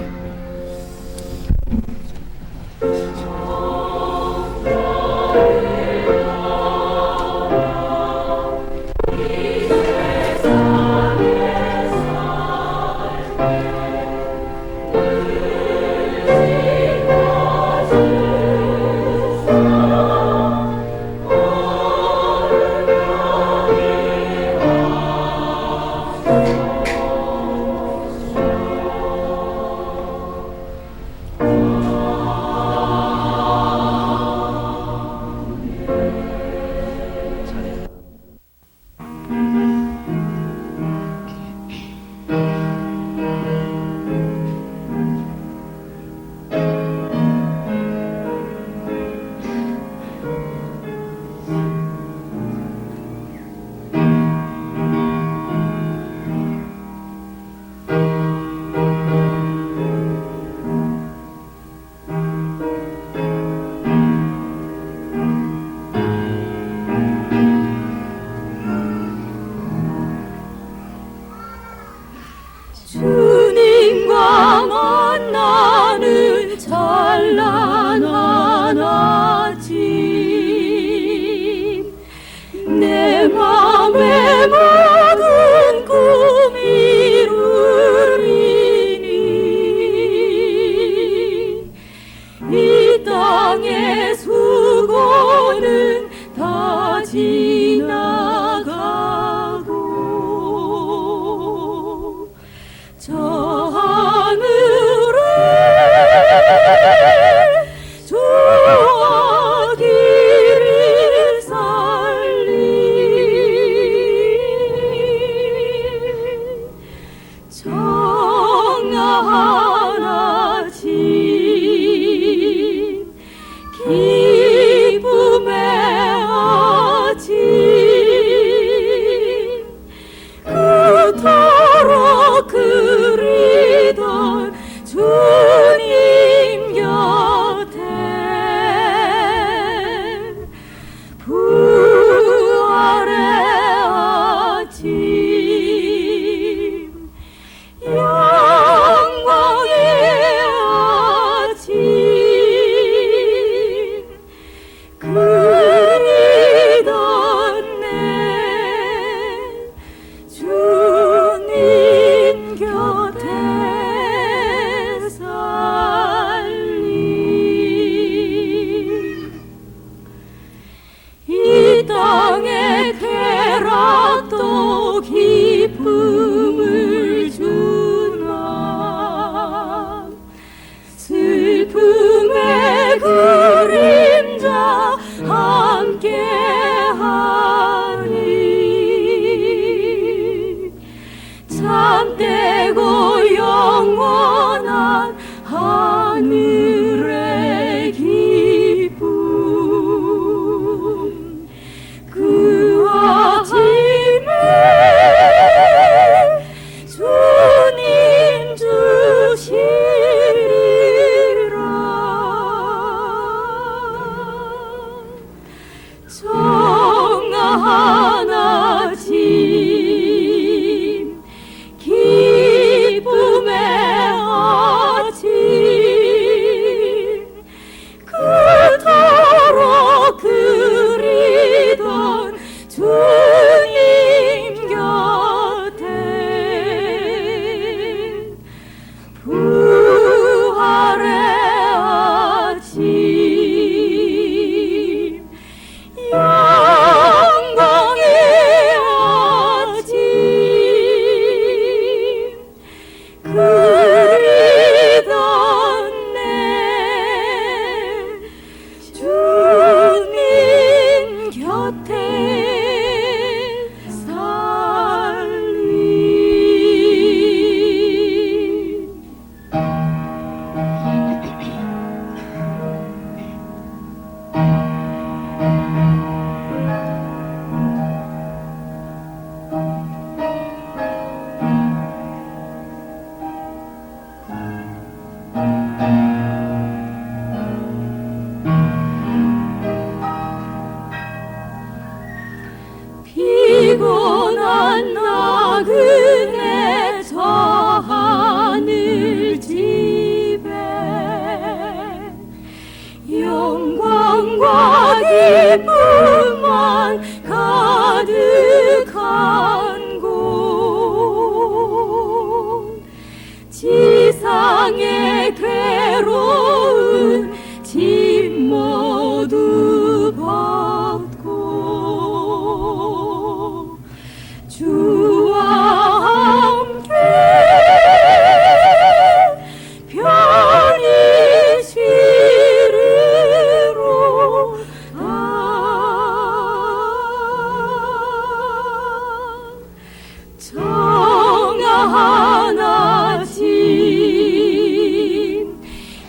하나님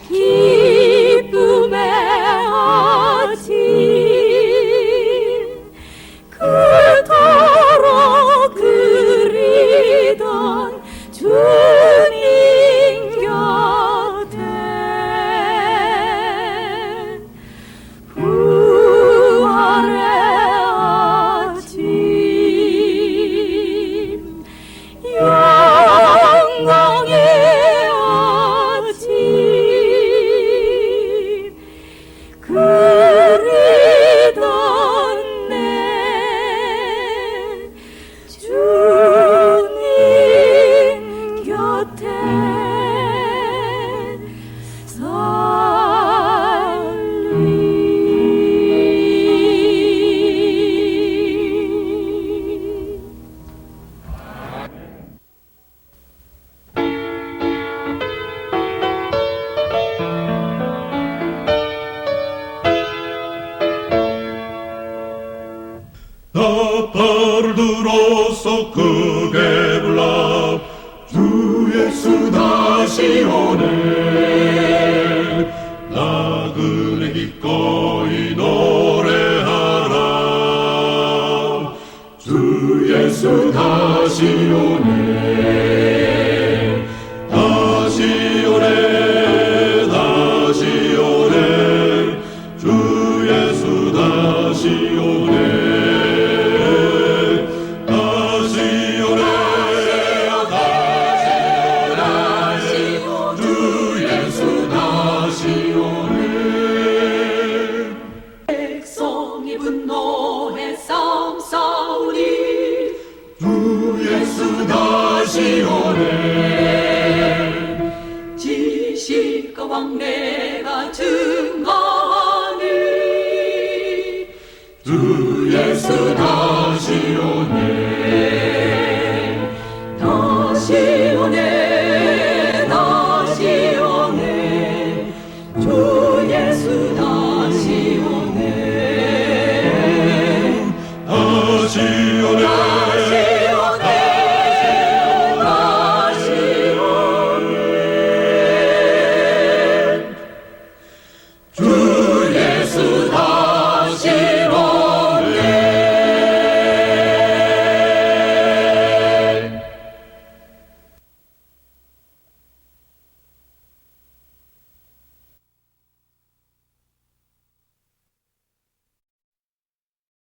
기쁨의 아침 그토록 그리던 주님 곁에 부활의 아침 영광의 아침 그리던 내 주님 곁에 살리 나팔을 들어서 크게 불러 주 예수 다시 오네 나그네 기꺼이 노래하라 주 예수 다시 오네 다시 오네 다시 오네 주 예수 다시 오네 다시 오네 다시 오네 주 예수 다시 오네 백성이 분노해 싸움 싸우니 주 예수 다시 오네